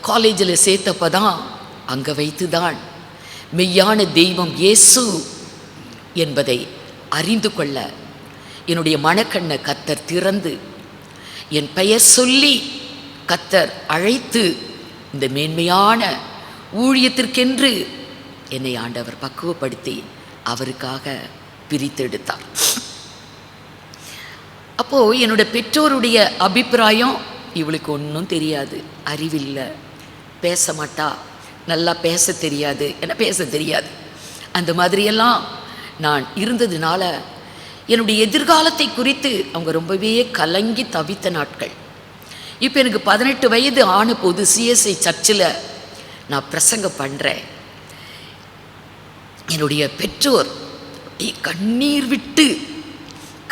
[SPEAKER 2] காலேஜில் சேர்த்தப்போ தான் அங்கே வைத்து தான் மெய்யான தெய்வம் இயேசு என்பதை அறிந்து கொள்ள என்னுடைய மனக்கண்ணை கர்த்தர் திறந்து, என் பெயர் சொல்லி கர்த்தர் அழைத்து இந்த மேன்மையான ஊழியத்திற்கென்று என்னை ஆண்டவர் பக்குவப்படுத்தி அவருக்காக பிரித்தெடுத்தார். அப்போது என்னோட பெற்றோருடைய அபிப்பிராயம், இவளுக்கு ஒன்றும் தெரியாது, அறிவில்லை, பேச மாட்டா, நல்லா பேச தெரியாது, என்ன பேச தெரியாது, அந்த மாதிரியெல்லாம் நான் இருந்ததுனால என்னுடைய எதிர்காலத்தை குறித்து அவங்க ரொம்பவே கலங்கி தவித்த நாட்கள். இப்போ எனக்கு 18 வயது ஆன போது சிஎஸ்ஐ சர்ச்சில் நான் பிரசங்கம் பண்ணுறேன். என்னுடைய பெற்றோர் கண்ணீர் விட்டு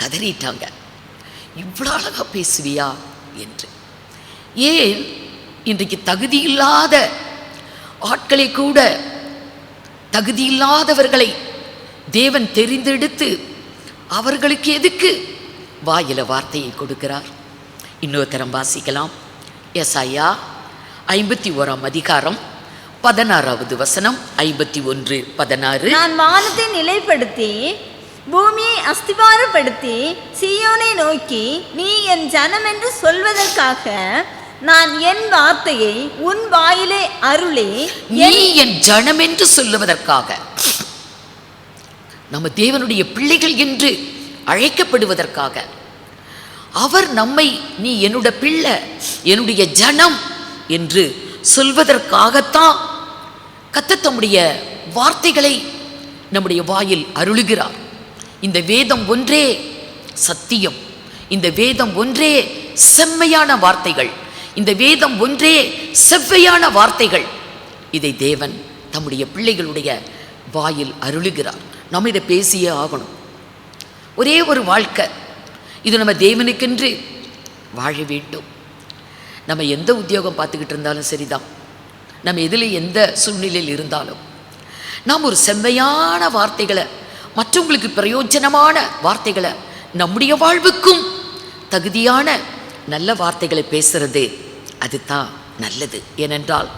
[SPEAKER 2] கதறிட்டாங்க, இவ்வளோ அழகாக பேசுவியா என்று. ஏன் இன்றைக்கு தகுதியில்லாத ஆட்களை கூட, தகுதியில்லாதவர்களை தேவன் தெரிந்தெடுத்து அவர்களுக்கு எதுக்கு வாயில வார்த்தையை கொடுக்கிறார்? இன்னொரு தரம் வாசிக்கலாம். எசாயா 51ஆம் அதிகாரம் 16வது வசனம், 51:16.
[SPEAKER 3] நான் வானத்தை நிலைப்படுத்தி பூமியை அஸ்திபாரப்படுத்தி சீயோனை நோக்கி நீ என் ஜனம் என்று சொல்வதற்காக நான் என் வார்த்தையை உன் வாயிலே அருளி,
[SPEAKER 2] நீ என் ஜனம் என்று சொல்லுவதற்காக, நம்ம தேவனுடைய பிள்ளைகள் என்று அழைக்கப்படுவதற்காக, அவர் நம்மை நீ என்னுடைய பிள்ளை, என்னுடைய ஜனம் என்று சொல்வதற்காகத்தான் கர்த்தர் தம்முடைய வார்த்தைகளை நம்முடைய வாயில் அருளுகிறார். இந்த வேதம் ஒன்றே சத்தியம், இந்த வேதம் ஒன்றே செம்மையான வார்த்தைகள், இந்த வேதம் ஒன்றே செவ்வையான வார்த்தைகள். இதை தேவன் தம்முடைய பிள்ளைகளுடைய வாயில் அருளுகிறார். நம்ம இதை பேசியே ஆகணும். ஒரே ஒரு வாழ்க்கை, இது நம்ம தேவனுக்கென்று வாழ வேண்டும். நம்ம எந்த உத்தியோகம் பார்த்துக்கிட்டு இருந்தாலும் சரிதான், நம்ம எதில் எந்த சூழ்நிலையில் இருந்தாலும் நாம் ஒரு செம்மையான வார்த்தைகளை, மற்றவங்களுக்கு பிரயோஜனமான வார்த்தைகளை, நம்முடைய வாழ்வுக்கும் தகுதியான நல்ல வார்த்தைகளை பேசுறது அதுதான் நல்லது. ஏனென்றால்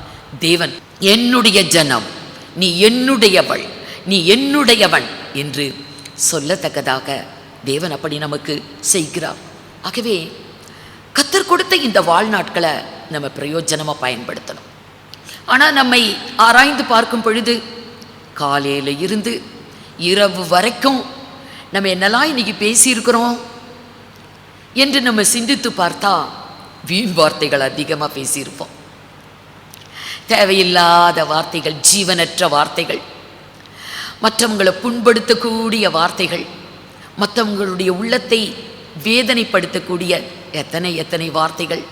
[SPEAKER 2] தேவன் என்னுடைய ஜனம், நீ என்னுடையவள், நீ என்னுடையவன் என்று சொல்லத்தக்கதாக தேவன் அப்படி நமக்கு செய்கிறார். ஆகவே கர்த்தர் கொடுத்த இந்த வாழ்நாட்களை நம்ம பிரயோஜனமாக பயன்படுத்தணும். ஆனால் நம்மை ஆராய்ந்து பார்க்கும் பொழுது காலையில் இருந்து இரவு வரைக்கும் நம்ம என்னெல்லாம் இன்னைக்கு பேசியிருக்கிறோம் என்று நம்ம சிந்தித்து பார்த்தா வீண் வார்த்தைகள் அதிகமாக பேசியிருப்போம். தேவையில்லாத வார்த்தைகள், ஜீவனற்ற வார்த்தைகள், மற்றவங்களை புண்படுத்தக்கூடிய வார்த்தைகள், மற்றவங்களுடைய உள்ளத்தை வேதனைப்படுத்தக்கூடிய எத்தனை வார்த்தைகள்,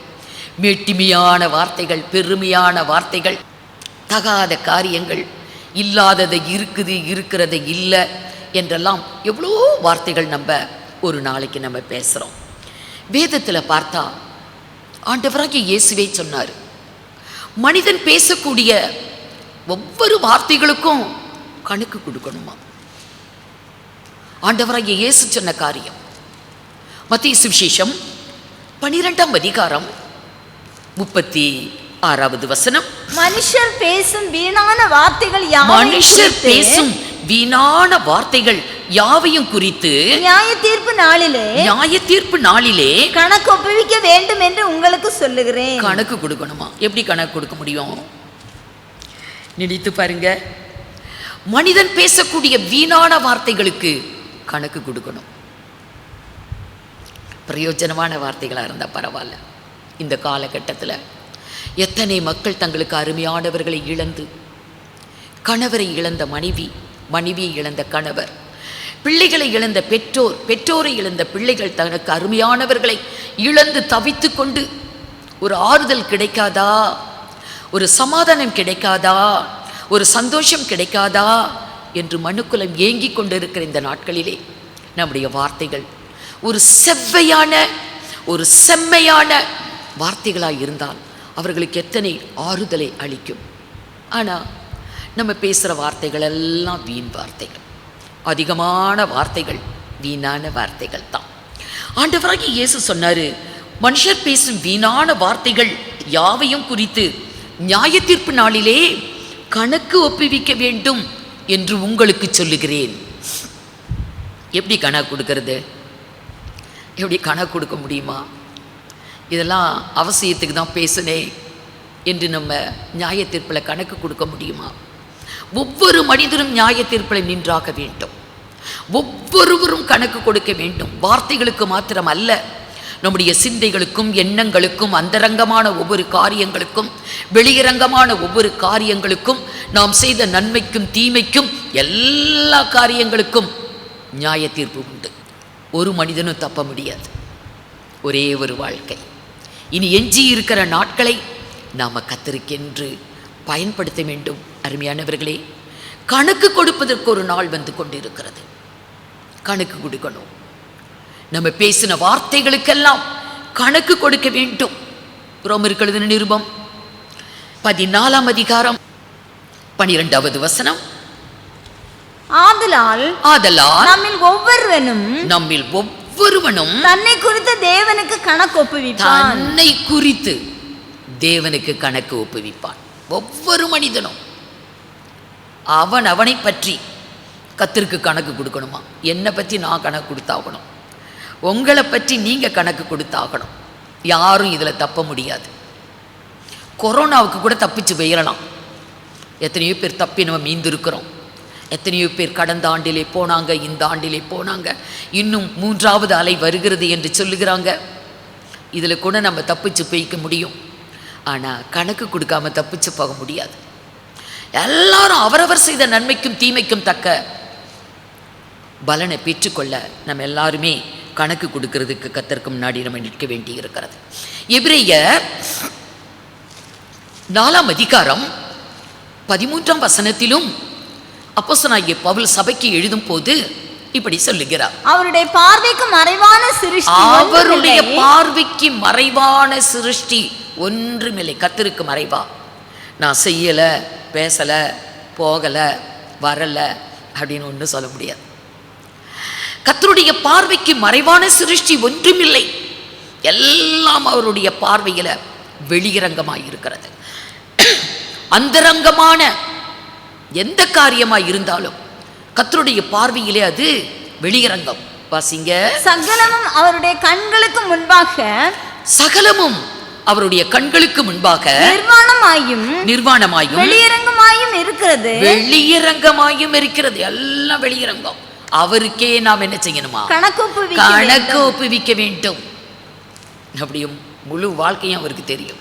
[SPEAKER 2] மேட்டிமையான வார்த்தைகள், பெருமையான வார்த்தைகள், தகாத காரியங்கள், இல்லாததை இருக்குது, இருக்கிறதை இல்லை என்றெல்லாம் எவ்வளோ வார்த்தைகள் நம்ம ஒரு நாளைக்கு நம்ம பேசுகிறோம். வேதத்தில் பார்த்தா ஆண்டவராகிய இயேசுவே சொன்னார், மனிதன் பேசக்கூடிய ஒவ்வொரு வார்த்தைகளுக்கும் கணக்கு கொடுக்கணுமா. ஆண்டவராகிய இயேசு சொன்ன காரியம் மத்தேயு சுவிசேஷம் 12ஆம் அதிகாரம் 36வது வசனம்.
[SPEAKER 3] மனுஷர் பேசும் வீணான வார்த்தைகள்
[SPEAKER 2] யாவையும் குறித்து
[SPEAKER 3] நியாய தீர்ப்பு நாளிலே கணக்கு ஒப்புவிக்க வேண்டும் என்று உங்களுக்கு சொல்லுகிறேன்.
[SPEAKER 2] கணக்கு கொடுக்கணுமா? எப்படி கணக்கு கொடுக்க முடியும்? நினைத்து பாருங்க. மனிதன் பேசக்கூடிய வீணான வார்த்தைகளுக்கு கணக்கு கொடுக்கணும். பிரயோஜனமான வார்த்தைகளாக இருந்தால் பரவாயில்ல. இந்த காலகட்டத்தில் எத்தனை மக்கள் தங்களுக்கு அருமையானவர்களை இழந்து, கணவரை இழந்த மனைவி, மனைவியை இழந்த கணவர், பிள்ளைகளை இழந்த பெற்றோர், பெற்றோரை இழந்த பிள்ளைகள் தனக்கு அருமையானவர்களை இழந்து தவித்து கொண்டு ஒரு ஆறுதல் கிடைக்காதா, ஒரு சமாதானம் கிடைக்காதா, ஒரு சந்தோஷம் கிடைக்காதா என்று மனுக்குலம் ஏங்கி கொண்டிருக்கிற இந்த நாட்களிலே நம்முடைய வார்த்தைகள் ஒரு செவ்வையான, ஒரு செம்மையான வார்த்தைகளாக இருந்தால் அவர்களுக்கு எத்தனை ஆறுதலை அளிக்கும். ஆனால் நம்ம பேசுகிற வார்த்தைகள் எல்லாம் வீண் வார்த்தைகள். அதிகமான வார்த்தைகள் வீணான வார்த்தைகள் தான். ஆண்டவராகிய இயேசு சொன்னார், மனுஷர் பேசும் வீணான வார்த்தைகள் யாவையும் குறித்து நியாய தீர்ப்பு நாளிலே கணக்கு ஒப்புவிக்க வேண்டும் என்று உங்களுக்கு சொல்லுகிறேன். எப்படி கணக்கு கொடுக்கறது? எப்படி கணக்கு கொடுக்க முடியுமா? இதெல்லாம் அவசியத்துக்கு தான் பேசுனேன் என்று நம்ம நியாய தீர்ப்பில் கணக்கு கொடுக்க முடியுமா? ஒவ்வொரு மனிதனும் நியாய தீர்ப்பில் நின்றாக வேண்டும். ஒவ்வொருவரும் கணக்கு கொடுக்க வேண்டும். வார்த்தைகளுக்கு மாத்திரம் அல்ல, நம்முடைய சிந்தைகளுக்கும், எண்ணங்களுக்கும், அந்தரங்கமான ஒவ்வொரு காரியங்களுக்கும், வெளியரங்கமான ஒவ்வொரு காரியங்களுக்கும், நாம் செய்த நன்மைக்கும் தீமைக்கும், எல்லா காரியங்களுக்கும் நியாய தீர்ப்பு உண்டு. ஒரு மனிதனும் தப்ப முடியாது. ஒரே ஒரு வாழ்க்கை. இனி எஞ்சி இருக்கிற நாட்களை நாம் கர்த்தருக்கென்று பயன்படுத்த வேண்டும். அருமையானவர்களே, கணக்கு கொடுப்பதற்கு ஒரு நாள் வந்து கொண்டிருக்கிறது. கணக்கு கொடுக்கணும். நம்ம பேசின வார்த்தைகளுக்கெல்லாம் கணக்கு கொடுக்க வேண்டும். ரோமருக்கு எழுதின நிருபம் 14ஆம் அதிகாரம் 12வது வசனம்.
[SPEAKER 3] ஆதலால் நம்மில் ஒவ்வொருவனும் தன்னை குறித்து தேவனுக்கு கணக்கு ஒப்புவிப்பான்.
[SPEAKER 2] தன்னை குறித்து தேவனுக்கு கணக்கு ஒப்புவிப்பான். ஒவ்வொரு மனிதனும் அவனை பற்றி கர்த்தருக்கு கணக்கு கொடுக்கணுமா? என்னை பற்றி நான் கணக்கு கொடுத்தாகணும், உங்களை பற்றி நீங்கள் கணக்கு கொடுத்தாகணும். யாரும் இதில் தப்ப முடியாது. கொரோனாவுக்கு கூட தப்பிச்சு போயிடலாம். எத்தனையோ பேர் தப்பி நம்ம மீந்திருக்கிறோம். எத்தனையோ பேர் கடந்த ஆண்டிலே போனாங்க, இந்த ஆண்டிலே போனாங்க, இன்னும் 3வது அலை வருகிறது என்று சொல்லுகிறாங்க. இதில் கூட நம்ம தப்பிச்சு போய்க்க முடியும். ஆனால் கணக்கு கொடுக்காம தப்பிச்சு போக முடியாது. எல்லாரும் அவரவர் செய்த நன்மைக்கும் தீமைக்கும் தக்க பலனை பெற்றுக்கொள்ள நம்ம எல்லாருமே கணக்கு கொடுக்கறதுக்கு கர்த்தருக்கு முன்னாடி நம்ம நிற்க வேண்டி இருக்கிறது. எபிரேயர் 4ஆம் அதிகாரம் 13ஆம் வசனத்திலும் அப்போஸ்தலனாகிய பவுல் சபைக்கு எழுதும் போது இப்படி சொல்லுகிறார்.
[SPEAKER 3] அவருடைய பார்வைக்கு மறைவான சிருஷ்டி
[SPEAKER 2] அவருடைய பார்வைக்கு மறைவான சிருஷ்டி ஒன்றுமில்லை. கர்த்தருக்கு மறைவா நான் செய்யல, பேசல, போகல, வரல அப்படின்னு ஒன்றும் சொல்ல முடியாது. கர்த்தருடைய பார்வைக்கு மறைவான சிருஷ்டி ஒன்றுமில்லை. எல்லாம் அவருடைய பார்வையில வெளியரங்கமாய் இருக்கிறது. அந்தரங்கமான எந்த காரியமாய் இருந்தாலும் கர்த்தருடைய பார்வையிலே அது வெளியரங்கம். வாசிங்க.
[SPEAKER 3] சகலமும் அவருடைய கண்களுக்கு முன்பாக,
[SPEAKER 2] சகலமும் அவருடைய கண்களுக்கு முன்பாக நிர்வாணமாயும்
[SPEAKER 3] வெளியரங்கமாயும் இருக்கிறது.
[SPEAKER 2] வெளியரங்கமாயும் இருக்கிறது. எல்லாம் வெளியரங்கம். அவருக்கே நாம் என்ன செய்யணுமா? கணக்கு ஒப்புவிக்க வேண்டும். நம்முடைய முழு வாழ்க்கையும் அவருக்கு தெரியும்.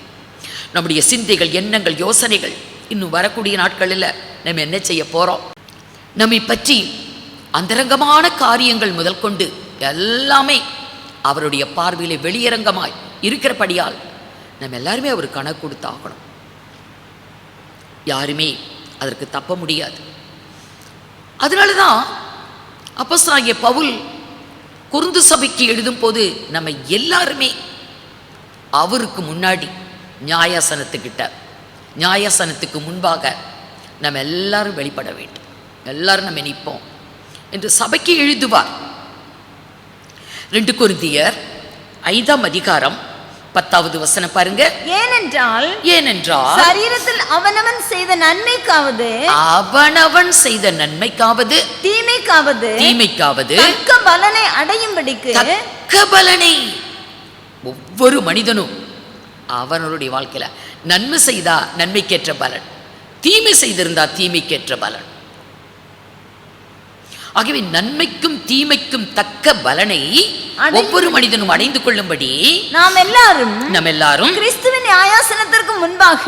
[SPEAKER 2] நம்முடைய சிந்தைகள், எண்ணங்கள், யோசனைகள், இன்னும் வரக்கூடிய நாட்களில் நம்ம என்ன செய்ய போறோம், நம்மை பற்றி அந்தரங்கமான காரியங்கள் முதல் கொண்டு எல்லாமே அவருடைய பார்வையிலே வெளியரங்கமாய் இருக்கிறபடியால் நம்ம எல்லாருமே அவர் கணக்கு கொடுத்தாகணும். யாருமே அதற்கு தப்ப முடியாது. அதனால தான் அப்போஸ்தலனாகிய பவுல் கொரிந்து சபைக்கு எழுதும் போது நம்ம எல்லாருமே அவருக்கு முன்னாடி நியாயாசனத்துக்கு முன்பாக நம்ம எல்லாரும் வெளிப்பட வேண்டும், எல்லாரும் நம்ம நிற்போம் என்று சபைக்கு எழுதுவார். 2 கொரிந்தியர் 5ஆம் அதிகாரம் 10வது வசனம் பாருங்க.
[SPEAKER 3] ஏனென்றால் சரீரத்தில் அவனவன் செய்த நன்மைக்காவது தீமைக்காவது தக்க பலனை அடையும்படிக்கு,
[SPEAKER 2] தக்க பலனை ஒவ்வொரு மனிதனும் அவனுடைய வாழ்க்கையில நன்மை செய்தா நன்மைக்கேற்ற பலன், தீமை செய்திருந்தா தீமைக்கேற்ற பலன். ஆகவே நன்மைக்கும் தீமைக்கும் தக்க பலனை ஒவ்வொரு மனிதனும் அடைந்து கொள்ளும்படி நாம் எல்லாரும்
[SPEAKER 3] கிறிஸ்துவின் நியாயாசனத்திற்கு முன்பாக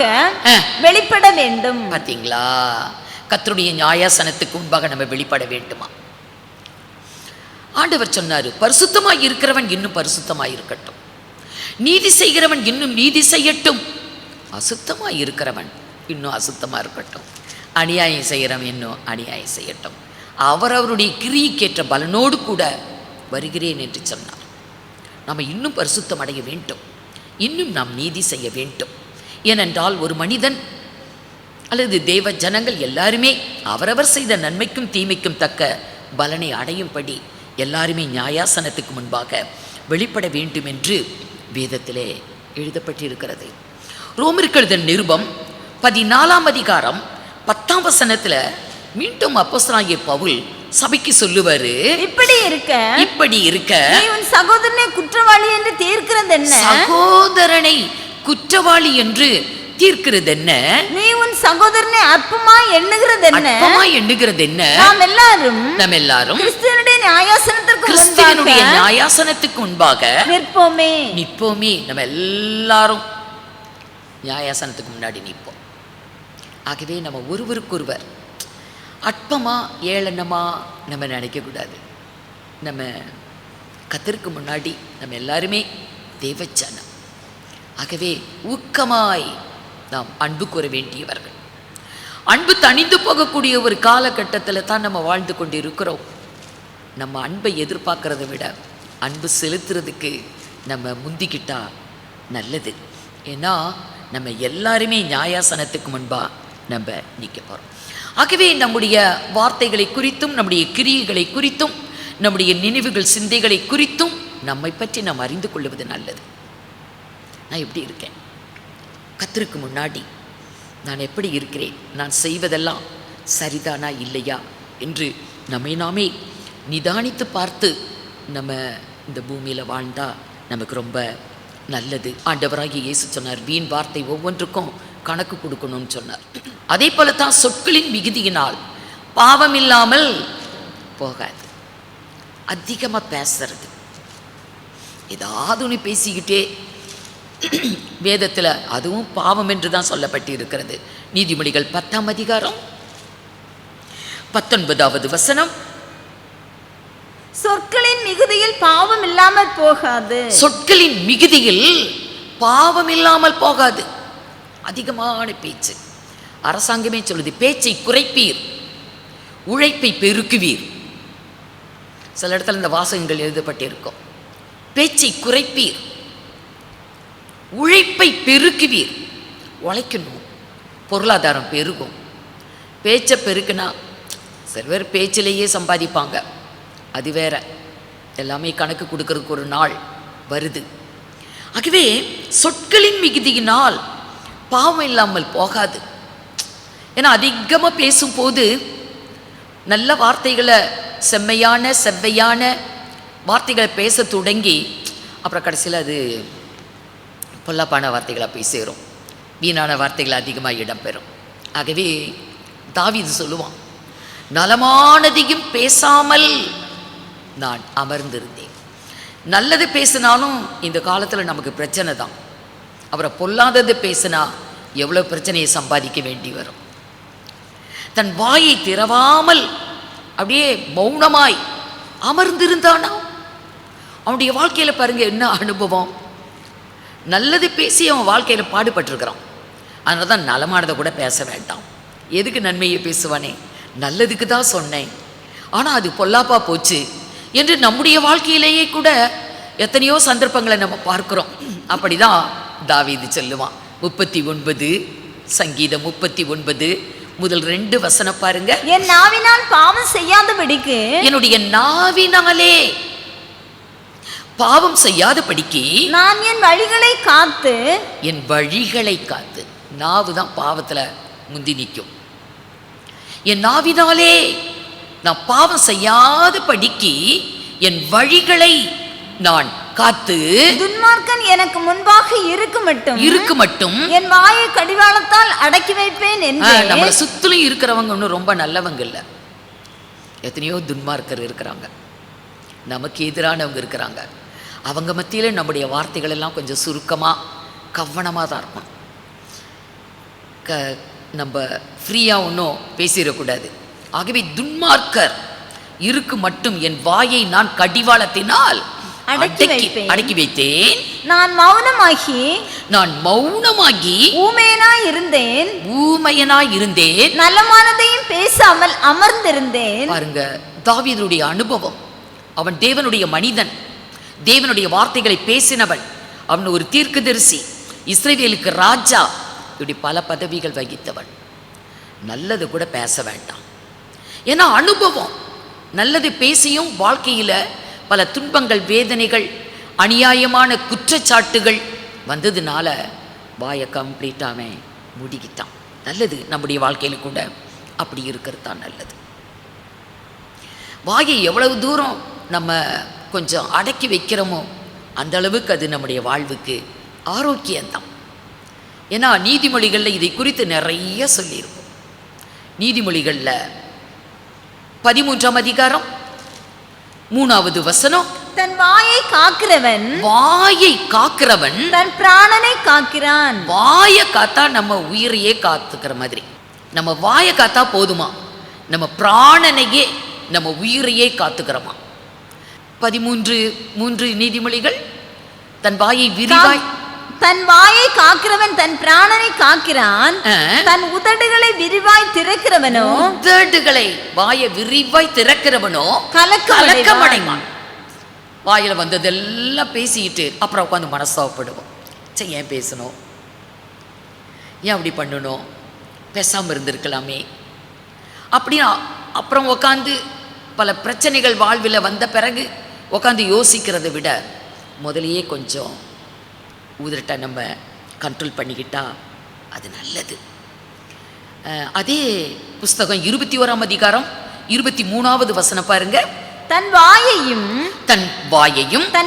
[SPEAKER 3] வெளிப்பட வேண்டும்.
[SPEAKER 2] பாத்தீங்களா? கர்த்தருடைய நியாயாசனத்துக்கு முன்பாக நம்ம வெளிப்பட வேண்டுமா? ஆண்டவர் சொன்னாரு, பரிசுத்தமாய் இருக்கிறவன் இன்னும் பரிசுத்தமாய் இருக்கட்டும், நீதி செய்கிறவன் இன்னும் நீதி செய்யட்டும், அசுத்தமாய் இருக்கிறவன் இன்னும் அசுத்தமா இருக்கட்டும், அநியாயம் செய்கிறவன் இன்னும் அநியாயம் செய்யட்டும், அவரவருடைய கிரியைக்கேற்ற பலனோடு கூட வருகிறேன் என்று சொன்னார். நாம் இன்னும் பரிசுத்தம் அடைய வேண்டும், இன்னும் நாம் நீதி செய்ய வேண்டும். ஏனென்றால் ஒரு மனிதன் அல்லது தேவ ஜனங்கள் எல்லாருமே அவரவர் செய்த நன்மைக்கும் தீமைக்கும் தக்க பலனை அடையும்படி எல்லாருமே நியாயாசனத்துக்கு முன்பாக வெளிப்பட வேண்டும் என்று வேதத்திலே எழுதப்பட்டிருக்கிறது. ரோமருக்கு எழுதின நிருபம் 14ஆம் அதிகாரம் 10ஆம் வசனத்தில் மீண்டும் அப்போஸ்தலனாகிய பவுல் சபைக்கு சொல்லுவாரு, இப்படி இருக்க
[SPEAKER 3] நீ உன் சகோதரனை குற்றவாளி என்று தீர்க்கிறது என்ன?
[SPEAKER 2] சகோதரனை குற்றவாளி என்று தீர்க்கிறது என்ன?
[SPEAKER 3] நீ உன் சகோதரனை அற்பமாய் எண்ணுகிறது என்ன? நாம் எல்லாரும் கிறிஸ்துவினுடைய
[SPEAKER 2] நியாயாசனத்துக்கு முன்பாக நிற்போமே. நம்ம எல்லாரும் நியாயாசனத்துக்கு முன்னாடி நிற்போம். ஆகவே நம்ம ஒருவருக்கொருவர் அற்பமா ஏளனமா நம்ம நினைக்கக்கூடாது. நம்ம கர்த்தருக்கு முன்னாடி நம்ம எல்லாருமே தேவஜனம். ஆகவே ஊக்கமாய் நாம் அன்பு கூற வேண்டியவர்கள். அன்பு தணிந்து போகக்கூடிய ஒரு காலகட்டத்தில் தான் நம்ம வாழ்ந்து கொண்டு இருக்கிறோம். நம்ம அன்பை எதிர்பார்க்கறத விட அன்பு செலுத்துறதுக்கு நம்ம முந்திக்கிட்டா நல்லது. ஏன்னா நம்ம எல்லாருமே நியாயாசனத்துக்கு முன்பா நம்ம நிற்க போகிறோம். ஆகவே நம்முடைய வார்த்தைகளை குறித்தும் நம்முடைய கிரியைகளை குறித்தும் நம்முடைய நினைவுகள் சிந்தைகளை குறித்தும் நம்மை பற்றி நாம் அறிந்து கொள்வது நல்லது. நான் எப்படி இருக்கேன், கர்த்தருக்கு முன்னாடி நான் எப்படி இருக்கிறேன், நான் செய்வதெல்லாம் சரிதானா இல்லையா என்று நம்மை நாமே நிதானித்து பார்த்து நம்ம இந்த பூமியில் வாழ்ந்தா நமக்கு ரொம்ப நல்லது. ஆண்டவராகிய இயேசு சொன்னார், வீண் வார்த்தை ஒவ்வொன்றுக்கும் கணக்கு கொடுக்கணும்னு சொன்னார். அதே போல தான் சொற்களின் மிகுதியினால் பாவம் இல்லாமல் போகாது. அதிகமாக பேசுறது, ஏதாவது ஒன்று பேசிக்கிட்டே வேதத்தில் அதுவும் பாவம் என்று தான் சொல்லப்பட்டு இருக்கிறது. நீதிமொழிகள் 10ஆம் அதிகாரம் 19வது வசனம்,
[SPEAKER 3] சொற்களின் மிகுதியில் பாவம் இல்லாமல் போகாது.
[SPEAKER 2] சொற்களின் மிகுதியில் பாவம் இல்லாமல் போகாது. அதிகமான பேச்சு, அரசாங்கமே சொல்லுது, பேச்சை குறைப்பீர் உழைப்பை பெருக்குவீர். சில இடத்துல இந்த வாசகங்கள் எழுதப்பட்டிருக்கும். பேச்சை குறைப்பீர், உழைப்பை பெருக்குவீர். உழைக்கணும், பொருளாதாரம் பெருகும். பேச்சை பெருக்குனா சில பேர் பேச்சிலேயே சம்பாதிப்பாங்க, அது வேற. எல்லாமே கணக்கு கொடுக்கறதுக்கு ஒரு நாள் வருது. ஆகவே சொற்களின் மிகுதியினால் பாவம் இல்லாமல் போகாது. ஏன்னா அதிகமாக பேசும்போது நல்ல வார்த்தைகளை, செவ்வையான வார்த்தைகளை பேச தொடங்கி அப்புறம் கடைசியில் அது பொல்லாப்பான வார்த்தைகளாக போய் சேரும், வீணான வார்த்தைகள் அதிகமாக இடம்பெறும். ஆகவே தாவீது சொல்லுவான், நலமானதையும் பேசாமல் நான் அமர்ந்திருந்தேன். நல்லது பேசினாலும் இந்த காலத்தில் நமக்கு பிரச்சனை தான். அப்புறம் பொல்லாதது பேசினா எவ்வளோ பிரச்சனையை சம்பாதிக்க வேண்டி வரும். தன் வாயை திறவாமல் அப்படியே மௌனமாய் அமர்ந்திருந்தானா அவனுடைய வாழ்க்கையில் பாருங்க என்ன அனுபவம். நல்லது பேசி அவன் வாழ்க்கையில் பாடுபட்டிருக்கிறான். அதனால தான் நலமானதை கூட பேச வேண்டாம். எதுக்கு நன்மையை பேசுவானே, நல்லதுக்கு தான் சொன்னேன், ஆனால் அது பொல்லாப்பா போச்சு என்று நம்முடைய வாழ்க்கையிலேயே கூட எத்தனையோ சந்தர்ப்பங்களை நம்ம பார்க்கிறோம். அப்படிதான் தாவீது சொல்லுவான். 39 சங்கீதம் 39 முதல் 2 வசனம் பாருங்க.
[SPEAKER 3] என் நாவினால் பாவம் செய்யாதபடிக்கு,
[SPEAKER 2] என்னுடைய நாவினாலே பாவம் செய்யாதபடிக்கு
[SPEAKER 3] நான் என் வழிகளை காத்து,
[SPEAKER 2] என் வழிகளை காத்து. நாவு தான் பாவத்துல முந்தி நிற்கும். என் நாவினாலே நான் பாவம் செய்யாதபடிக்கு என் வழிகளை நான் காத்து,
[SPEAKER 3] துன்மார்க்கன் எனக்கு முன்பாக இருக்கு மட்டும் என் வாயை கடிவாளத்தால் அடக்கி வைப்பேன் என்று.
[SPEAKER 2] நம்மளை சுத்திலும் இருக்கிறவங்க ஒன்றும் ரொம்ப நல்லவங்க இல்லை. எத்தனையோ துன்மார்க்கர் இருக்கிறாங்க, நமக்கு எதிரானவங்க இருக்கிறாங்க. அவங்க மத்தியில் நம்முடைய வார்த்தைகள் எல்லாம் கொஞ்சம் சுருக்கமாக கவனமாக தான் இருக்கும். நம்ம ஃப்ரீயாக ஒன்றும் பேசிடக்கூடாது. ஆகவே துன்மார்க்கர் இருக்கு மட்டும் என் வாயை நான் கடிவாளத்தினால் அடக்கி வைத்தேன்.
[SPEAKER 3] நான் மௌனமாகி ஊமையனாய் இருந்தேன், நலமானதையும் பேசாமல் அமர்ந்திருந்தேன்.
[SPEAKER 2] பாருங்க தாவீதுடைய அனுபவம். அவன் தேவனுடைய மனிதன், தேவனுடைய வார்த்தைகளை பேசினவன், அவன் ஒரு தீர்க்கதரிசி, இஸ்ரவேலுக்கு ராஜா, இப்படி பல பதவிகள் வகித்தவன். நல்லது கூட பேச வேண்டாம், ஏன்னா அனுபவம். நல்லது பேசியும் வாழ்க்கையில் பல துன்பங்கள், வேதனைகள், அநியாயமான குற்றச்சாட்டுகள் வந்ததுனால வாயை கம்ப்ளீட்டாக முடிக்கிட்டான். நல்லது நம்முடைய வாழ்க்கையில் கூட அப்படி இருக்கிறது தான் நல்லது. வாயை எவ்வளவு தூரம் நம்ம கொஞ்சம் அடக்கி வைக்கிறோமோ அந்த அளவுக்கு அது நம்முடைய வாழ்வுக்கு ஆரோக்கியம்தான். ஏன்னா நீதிமொழிகளில் இதை குறித்து நிறைய சொல்லியிருக்கும். நீதிமொழிகளில் 13ஆம் அதிகாரம் 3வது வசனம்,
[SPEAKER 3] தன் வாயை காக்கிறவன் தன் பிராணனை காக்கிறான்.
[SPEAKER 2] வாயை காத்தா நம்ம உயிரையே காத்துக்கிற மாதிரி. நம்ம வாயை காத்தா போதுமா, நம்ம பிராணனையே, நம்ம உயிரையே காத்துக்கிறோமா. 13:3 நீதிமொழிகள், தன் வாயை
[SPEAKER 3] காக்கிறவன் தன் பிராணனை காக்கிறான், தன் உதடுகளை விரிவாய் திறக்கிறவனோ,
[SPEAKER 2] வாயை விரிவாய் திறக்கிறவனோ கலக்கமடைவான். வாயில வந்ததெல்லாம் பேசிக்கிட்டு அப்புறம் உட்காந்து மனஸ்தாபப்படுவோம். சரி, ஏன் பேசணும், ஏன் அப்படி பண்ணணும், பேசாமல் இருந்திருக்கலாமே அப்படின்னா அப்புறம் உட்காந்து பல பிரச்சனைகள் வாழ்வில் வந்த பிறகு உட்காந்து யோசிக்கிறதை விட முதலையே கொஞ்சம் ஊதிரட்டை நம்ம கண்ட்ரோல் பண்ணிக்கிட்டா அது நல்லது. அதே புஸ்தகம் 21ஆம் அதிகாரம் 23வது வசனம் பாருங்க.
[SPEAKER 3] தன் வாயையும்
[SPEAKER 2] தன்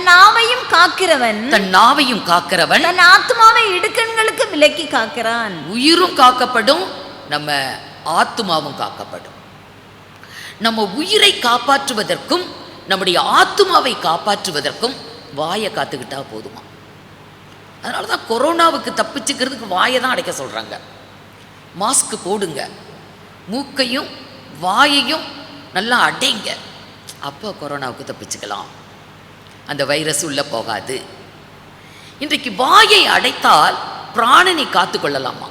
[SPEAKER 3] நாவையும் காக்கிறவன்
[SPEAKER 2] தன்
[SPEAKER 3] ஆத்துமாவை இடுக்கண்களுக்கு விலக்கி காக்கிறான்.
[SPEAKER 2] உயிரும் காக்கப்படும், நம்ம ஆத்துமாவும் காக்கப்படும். நம்ம உயிரை காப்பாற்றுவதற்கும் நம்முடைய ஆத்துமாவை காப்பாற்றுவதற்கும் வாயை காத்துக்கிட்டா போதுமா. அதனால தான் கொரோனாவுக்கு தப்பிச்சுக்கிறதுக்கு வாயை தான் அடைக்க சொல்கிறாங்க. மாஸ்க் போடுங்க, மூக்கையும் வாயையும் நல்லா அடைங்க, அப்போ கொரோனாவுக்கு தப்பிச்சுக்கலாம், அந்த வைரஸ் உள்ளே போகாது. இன்றைக்கு வாயை அடைத்தால் பிராணனை காத்து கொள்ளலாமா.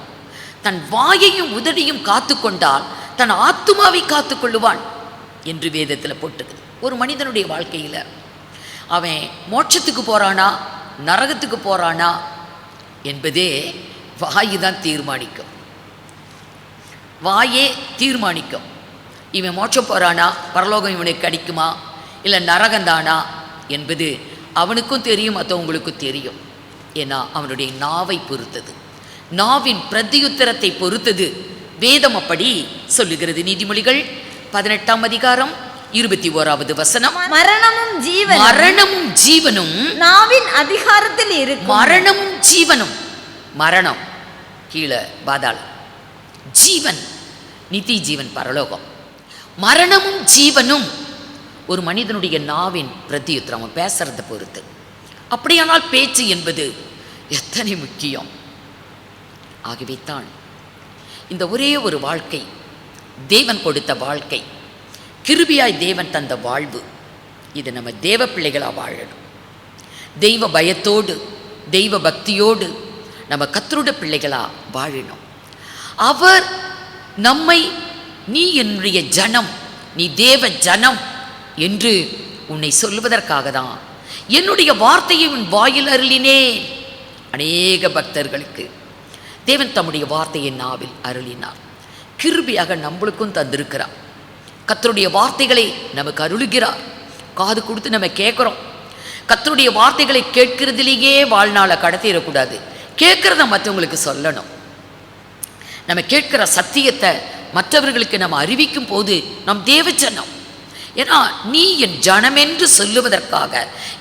[SPEAKER 2] தன் வாயையும் உதடியும் காத்து கொண்டால் தன் ஆத்துமாவை காத்து கொள்ளுவான் என்று வேதத்தில் போட்டுக்குது. ஒரு மனிதனுடைய வாழ்க்கையில் அவன் மோட்சத்துக்கு போகிறானா நரகத்துக்கு போகிறானா என்பதே வாயு தான் தீர்மானிக்கும். வாயே தீர்மானிக்கும். இவன் மோட்சம் போகிறானா, பரலோகம் இவனுக்கு கிடைக்குமா, இல்லை நரகந்தானா என்பது அவனுக்கும் தெரியும், மற்றவங்களுக்கும் தெரியும். ஏன்னா அவனுடைய நாவை பொறுத்தது, நாவின் பிரதியுத்தரத்தை பொறுத்தது வேதம் அப்படி சொல்லுகிறது. நீதிமொழிகள் 18ஆம் அதிகாரம் 21வது வசனம்.
[SPEAKER 3] மரணமும் ஜீவனும்
[SPEAKER 2] மரணமும் ஜீவனும்
[SPEAKER 3] நாவின் அதிகாரத்தில் இருக்கும்.
[SPEAKER 2] மரணமும் ஜீவனும், மரணம் கீழே பாதாளம், ஜீவன் நித்திய ஜீவன் பரலோகம். மரணமும் ஜீவனும் ஒரு மனிதனுடைய நாவின் பிரதியுத்தரம், அவன் பேசுறதை பொறுத்து. அப்படியானால் பேச்சு என்பது எத்தனை முக்கியம். ஆகவே தான் இந்த ஒரே ஒரு வாழ்க்கை, தேவன் கொடுத்த வாழ்க்கை, கிருபையாய் தேவன் தந்த வாழ்வு, இது நம்ம தேவ பிள்ளைகளாக வாழணும். தெய்வ பயத்தோடு தெய்வ பக்தியோடு நம்ம கர்த்தருடைய பிள்ளைகளாக வாழணும். அவர் நம்மை நீ என்னுடைய ஜனம், நீ தேவ ஜனம் என்று உன்னை சொல்வதற்காக தான் என்னுடைய வார்த்தையை உன் வாயில் அருளினேன். அநேக பக்தர்களுக்கு தேவன் தம்முடைய வார்த்தையை நாவில் அருளினார். கிருபையாக நம்மளுக்கும் தந்திருக்கிறார். கர்த்தருடைய வார்த்தைகளை நமக்கு அருளுகிறார். காது கொடுத்து நம்ம கேட்குறோம். கர்த்தருடைய வார்த்தைகளை கேட்கிறதுலேயே வாழ்நாளை கடத்திடக்கூடாது, கேட்குறத மற்றவங்களுக்கு சொல்லணும். நம்ம கேட்கிற சத்தியத்தை மற்றவர்களுக்கு நம்ம அறிவிக்கும் போது நம் தேவஜனம். ஏன்னா நீ என் ஜனம் என்று சொல்லுவதற்காக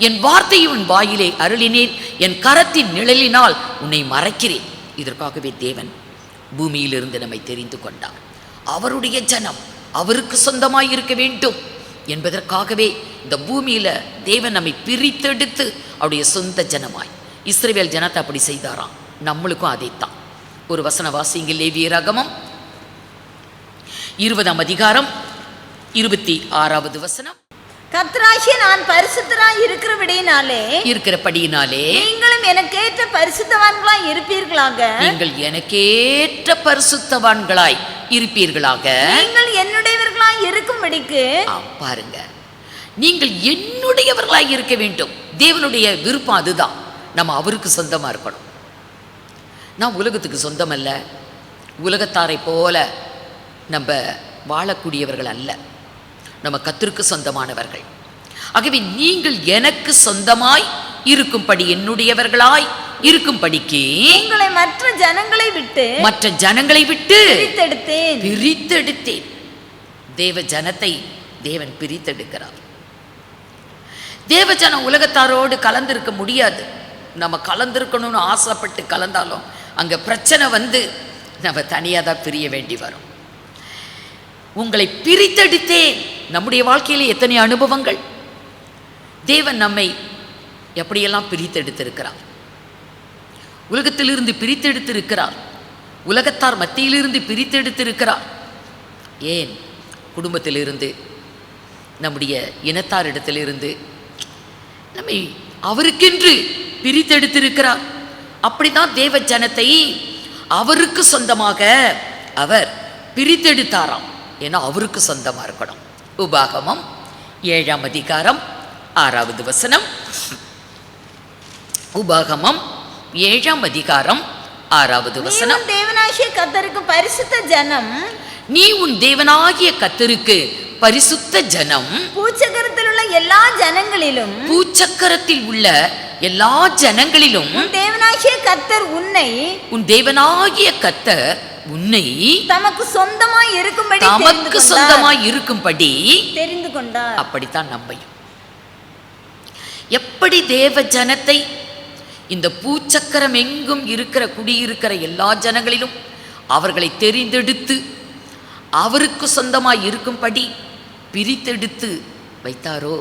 [SPEAKER 2] என் வார்த்தையை உன் வாயிலே அருளினேன், என் கரத்தின் நிழலினால் உன்னை மறைக்கிறேன். இதற்காகவே தேவன் பூமியிலிருந்து நம்மை தெரிந்து கொண்டார். அவருடைய ஜனம் அவருக்கு சொந்தமாய் இருக்க வேண்டும் என்பதற்காகவே இந்த பூமியில் தேவன் நம்மை பிரித்தெடுத்து அவருடைய சொந்த ஜனமாய், இஸ்ரவேல் ஜனத்தை அப்படி செய்தாராம். நம்மளுக்கும் அதைத்தான். ஒரு வசன வாசிங்க, லேவியராகமம் 20ஆம் அதிகாரம் 26வது வசனம்.
[SPEAKER 3] கர்த்தராகிய நான் பரிசுத்தராய்
[SPEAKER 2] இருக்கிறபடியினாலே
[SPEAKER 3] நீங்களும் எனக்கேற்ற பரிசுத்தவான்களாய் இருப்பீர்களாக.
[SPEAKER 2] நீங்கள் எனக்கேற்ற பரிசுத்தவான்களாய் இருப்பீர்களாக.
[SPEAKER 3] நீங்கள் என்னுடையவர்களாய் இருக்கும்படிக்கு.
[SPEAKER 2] பாருங்க, நீங்கள் என்னுடையவர்களாய் இருக்க வேண்டும். தேவனுடைய விருப்பம் அதுதான். நம்ம அவருக்கு சொந்தமா இருக்கணும். நான் உலகத்துக்கு சொந்தம் அல்ல, உலகத்தாரை போல நம்ம வாழக்கூடியவர்கள் அல்ல, நம்ம கர்த்தருக்கு சொந்தமானவர்கள். ஆகவே நீங்கள் எனக்கு சொந்தமாய் இருக்கும்படி, என்னுடையவர்களாய் இருக்கும்படிக்கு
[SPEAKER 3] உங்களை மற்ற ஜனங்களை விட்டு
[SPEAKER 2] பிரித்தெடுத்தேன். தேவ ஜனத்தை தேவன் பிரித்தெடுக்கிறார். தேவ ஜனம் உலகத்தாரோடு கலந்திருக்க முடியாது. நம்ம கலந்திருக்கணும்னு ஆசைப்பட்டு கலந்தாலும் அங்கே பிரச்சனை வந்து நம்ம தனியாக தான் பிரிய வேண்டி வரும். உங்களை பிரித்தெடுத்தேன். நம்முடைய வாழ்க்கையில் எத்தனை அனுபவங்கள். தேவன் நம்மை எப்படியெல்லாம் பிரித்தெடுத்திருக்கிறார். உலகத்திலிருந்து பிரித்தெடுத்திருக்கிறார். உலகத்தார் மத்தியிலிருந்து பிரித்தெடுத்திருக்கிறார். ஏன் குடும்பத்திலிருந்து, நம்முடைய இனத்தாரிடத்திலிருந்து நம்மை அவருக்கென்று பிரித்தெடுத்திருக்கிறார். அப்படிதான் தேவ ஜனத்தை அவருக்கு சொந்தமாக அவர் பிரித்தெடுத்தாராம். ஏன்னா அவருக்கு சொந்தமாக இருக்கணும். உபாகமம் 7ஆம் அதிகாரம் 6வது வசனம். உபாகமம் 7ஆம் அதிகாரம் 6வது வசனம்.
[SPEAKER 3] தேவனாகிய கர்த்தருக்கு பரிசுத்த ஜனம்.
[SPEAKER 2] நீ உன் தேவனாகிய கர்த்தருக்கு பரிசுத்த ஜனம்.
[SPEAKER 3] பூச்சக்கரத்தில் உள்ள எல்லா ஜனங்களிலும்,
[SPEAKER 2] பூச்சக்கரத்தில் உள்ள எல்லா ஜனங்களிலும்
[SPEAKER 3] உன் தேவனாகிய கர்த்தர்
[SPEAKER 2] உன்னை
[SPEAKER 3] தமக்கு சொந்தமாய்
[SPEAKER 2] இருக்கும்படி
[SPEAKER 3] தெரிந்து கொண்டார்.
[SPEAKER 2] அப்படித்தான் நம்மையும். எப்படி தேவ ஜனத்தை இந்த பூச்சக்கரம் எங்கும் இருக்கிற குடியிருக்கிற எல்லா ஜனங்களிலும் அவர்களை தெரிந்தெடுத்து அவருக்கு சொந்தமாய் இருக்கும்படி பிரித்தெடுத்து வைத்தாரோ,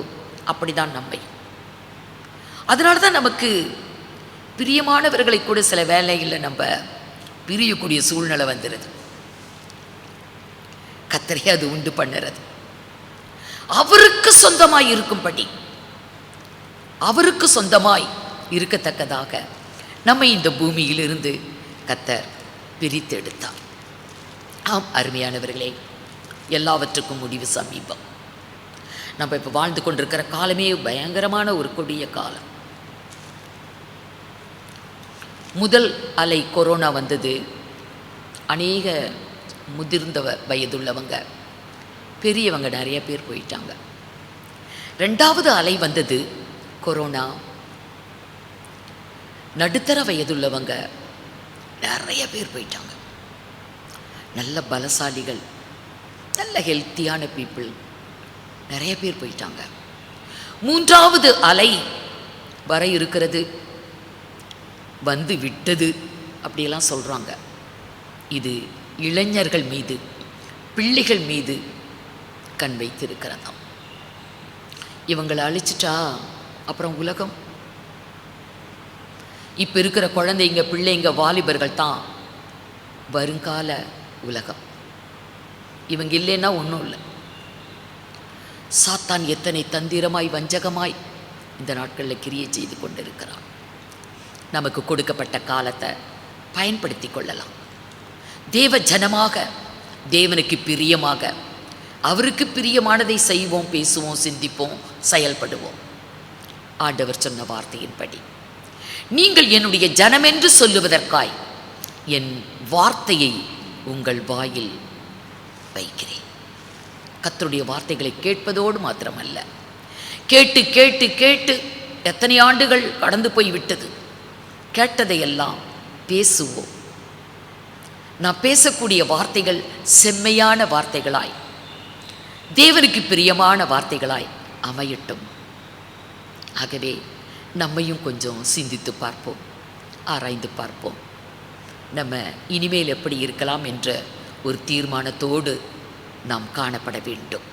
[SPEAKER 2] அப்படிதான் நம்மை. அதனால தான் நமக்கு பிரியமானவர்களை கூட சில வேலைகளில் நம்ம பிரியக்கூடிய சூழ்நிலை வந்துடுது. கர்த்தரே அது உண்டு பண்ணுறது. அவருக்கு சொந்தமாய் இருக்கும்படி, அவருக்கு சொந்தமாய் இருக்கத்தக்கதாக நம்மை இந்த பூமியிலிருந்து கர்த்தர் பிரித்தெடுத்தார். ஆம் அருமையானவர்களே, எல்லாவற்றுக்கும் முடிவு சமீபம். நம்ம இப்போ வாழ்ந்து கொண்டிருக்கிற காலமே பயங்கரமான ஒரு கொடிய காலம். முதல் அலை கொரோனா வந்தது, அநேக முதிர்ந்த வயதுள்ளவங்க பெரியவங்க நிறைய பேர் போயிட்டாங்க. ரெண்டாவது அலை வந்தது கொரோனா, நடுத்தர வயதுள்ளவங்க நிறைய பேர் போயிட்டாங்க. நல்ல பலசாலிகள், நல்ல ஹெல்த்தியான பீப்புள் நிறைய பேர் போயிட்டாங்க. மூன்றாவது அலை வர இருக்கிறது, வந்து விட்டது அப்படியெல்லாம் சொல்கிறாங்க. இது இளைஞர்கள் மீது, பிள்ளைகள் மீது கண் வைத்திருக்கிறதாம். இவங்களை அழிச்சிட்டா அப்புறம் உலகம். இப்போ இருக்கிற குழந்தைங்க, பிள்ளைங்க, வாலிபர்கள் தான் வருங்கால உலகம். இவங்க இல்லைன்னா ஒன்றும் இல்லை. சாத்தான் எத்தனை தந்திரமாய் வஞ்சகமாய் இந்த நாட்களில் கிரியை செய்து கொண்டிருக்கிறான். நமக்கு கொடுக்கப்பட்ட காலத்தை பயன்படுத்தி கொள்ளலாம். தேவ ஜனமாக, தேவனுக்கு பிரியமாக, அவருக்கு பிரியமானதை செய்வோம், பேசுவோம், சிந்திப்போம், செயல்படுவோம். ஆண்டவர் சொன்ன வார்த்தையின்படி, நீங்கள் என்னுடைய ஜனம் என்று சொல்லுவதற்காய் என் வார்த்தையை உங்கள் வாயில் வைக்கிறேன். கர்த்தருடைய வார்த்தைகளை கேட்பதோடு மாத்திரமல்ல, கேட்டு கேட்டு கேட்டு எத்தனை ஆண்டுகள் கடந்து போய் விட்டது. கேட்டதையெல்லாம் பேசுவோம். நான் பேசக்கூடிய வார்த்தைகள் செம்மையான வார்த்தைகளாய், தேவனுக்கு பிரியமான வார்த்தைகளாய் அமையட்டும். ஆகவே நம்மையும் கொஞ்சம் சிந்தித்து பார்ப்போம், ஆராய்ந்து பார்ப்போம். நம்ம இனிமேல் எப்படி இருக்கலாம் என்ற ஒரு தீர்மானத்தோடு நாம் காணப்பட வேண்டும்.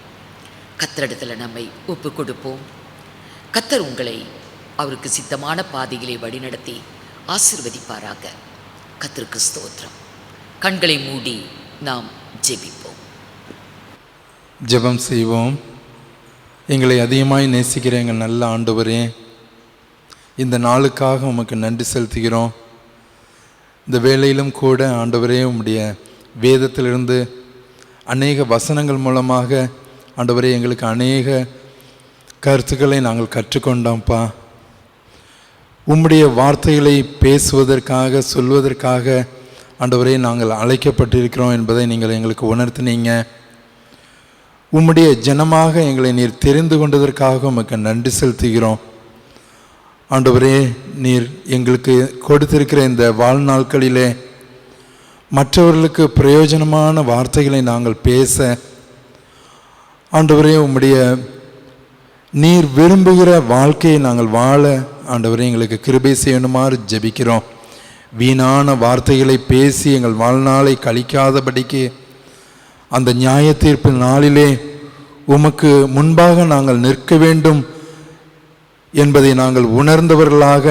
[SPEAKER 2] கர்த்தரிடத்தில் நம்மை ஒப்பு கொடுப்போம். கர்த்தர் உங்களை அவருக்கு சித்தமான பாதைகளை வழிநடத்தி ஆசீர்வதிப்பாராக. கர்த்தருக்கு ஸ்தோத்திரம். கண்களை மூடி நாம் ஜெபிப்போம்.
[SPEAKER 1] ஜெபம் செய்வோம். எங்களை அதிகமாய் நேசிக்கிற எங்கள் நல்ல ஆண்டவரே, இந்த நாளுக்காக உமக்கு நன்றி செலுத்துகிறோம். இந்த வேளையிலும் கூட ஆண்டவரே, உம்முடைய வேதத்திலிருந்து அநேக வசனங்கள் மூலமாக ஆண்டவரே எங்களுக்கு அநேக கருத்துக்களை நாங்கள் கற்றுக்கொண்டோம்ப்பா. உம்முடைய வார்த்தைகளை பேசுவதற்காக, சொல்வதற்காக ஆண்டவரே நாங்கள் அழைக்கப்பட்டிருக்கிறோம் என்பதை நீங்கள் எங்களுக்கு உணர்த்தினீங்க. உம்முடைய ஜனமாக எங்களை நீர் தெரிந்து கொண்டதற்காக உமக்கு நன்றி செலுத்துகிறோம். ஆண்டவரே, நீர் எங்களுக்கு கொடுத்திருக்கிற இந்த வாழ்நாட்களிலே மற்றவர்களுக்கு பிரயோஜனமான வார்த்தைகளை நாங்கள் பேச, ஆண்டவரே உம்முடைய நீர் விரும்புகிற வாழ்க்கையை நாங்கள் வாழ ஆண்டவரே எங்களுக்கு கிருபை செய்யணுமாறு ஜெபிக்கிறோம். வீணான வார்த்தைகளை பேசி எங்கள் வாழ்நாளை கழிக்காதபடிக்கு அந்த நியாய தீர்ப்பு நாளிலே உமக்கு முன்பாக நாங்கள் நிற்க வேண்டும் என்பதை நாங்கள் உணர்ந்தவர்களாக,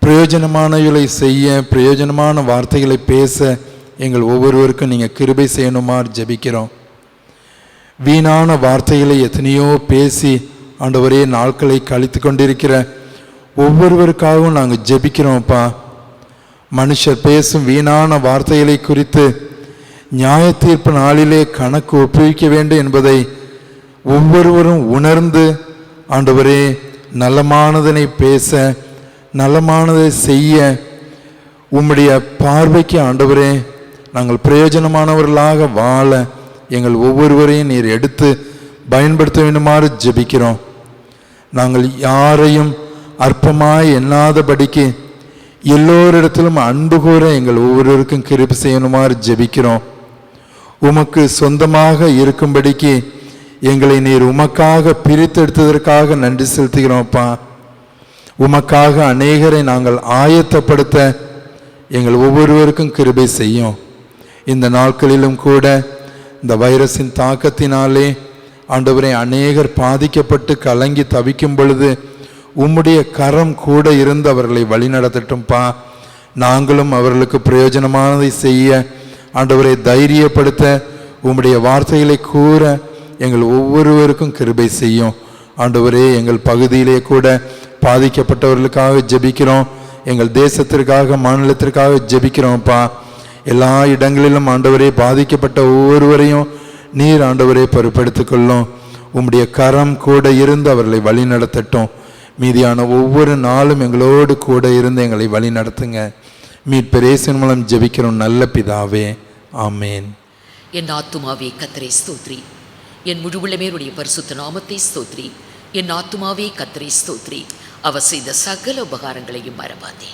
[SPEAKER 1] பிரயோஜனமானவைகளை செய்ய, பிரயோஜனமான வார்த்தைகளை பேச எங்கள் ஒவ்வொருவருக்கும் நீங்கள் கிருபை செய்யணுமாறு ஜெபிக்கிறோம். வீணான வார்த்தைகளை எத்தனையோ பேசி ஆண்டவரே நாட்களை கழித்து கொண்டிருக்கிற ஒவ்வொருவருக்காகவும் நாங்கள் ஜெபிக்கிறோம்ப்பா. மனுஷர் பேசும் வீணான வார்த்தைகளை குறித்து நியாய தீர்ப்பு நாளிலே கணக்கு ஒப்புவிக்க வேண்டும் என்பதை ஒவ்வொருவரும் உணர்ந்து ஆண்டவரே நலமானதனை பேச, நலமானதை செய்ய, உம்முடைய பார்வைக்கு ஆண்டவரே நாங்கள் பிரயோஜனமானவர்களாக வாழ எங்கள் ஒவ்வொருவரையும் நீர் எடுத்து பயன்படுத்த வேண்டுமாறு ஜெபிக்கிறோம். நாங்கள் யாரையும் அற்பமாய் எண்ணாதபடிக்கு எல்லோரிடத்திலும் அன்பு கூற எங்கள் ஒவ்வொருவருக்கும் கிருபை செய்யணுமாறு ஜெபிக்கிறோம். உமக்கு சொந்தமாக இருக்கும்படிக்கு எங்களை நீர் உமக்காக பிரித்தெடுத்ததற்காக நன்றி செலுத்துகிறோம்ப்பா. உமக்காக அநேகரை நாங்கள் ஆயத்தப்படுத்த எங்கள் ஒவ்வொருவருக்கும் கிருபை செய்யும். இந்த நாட்களிலும் கூட இந்த வைரஸின் தாக்கத்தினாலே ஆண்டவரை அநேகர் பாதிக்கப்பட்டு கலங்கி தவிக்கும் பொழுது உம்முடைய கரம் கூட இருந்து அவர்களை வழிநடத்தட்டும்பா. நாங்களும் அவர்களுக்கு பிரயோஜனமானதை செய்ய ஆண்டவரை தைரியப்படுத்த உம்முடைய வார்த்தைகளை கூற எங்கள் ஒவ்வொருவருக்கும் கிருபை செய்யும். ஆண்டவரே, எங்கள் பகுதியிலே கூட பாதிக்கப்பட்டவர்களுக்காக ஜெபிக்கிறோம். எங்கள் தேசத்திற்காக, மாநிலத்திற்காக ஜெபிக்கிறோம்ப்பா. எல்லா இடங்களிலும் ஆண்டவரே பாதிக்கப்பட்ட ஒவ்வொருவரையும் நீர் ஆண்டவரே பொறுப்பெடுத்துக் கொள்ளும். உம்முடைய கரம் கூட இருந்து அவர்களை வழி நடத்தட்டும். மீதியான ஒவ்வொரு நாளும் எங்களோடு கூட இருந்து எங்களை வழி நடத்துங்க. மீட்பர் இயேசுவின் மூலம் ஜெபிக்கிறோம் நல்ல பிதாவே, ஆமேன்.
[SPEAKER 2] என் ஆத்துமாவே கர்த்தரை ஸ்தோத்ரி, என் முழு உள்ளமேருடைய பரிசுத்த நாமத்தை ஸ்தோத்ரி. என் ஆத்துமாவே கர்த்தரை ஸ்தோத்ரி, அவர் செய்த சகல உபகாரங்களையும் மறவாதே.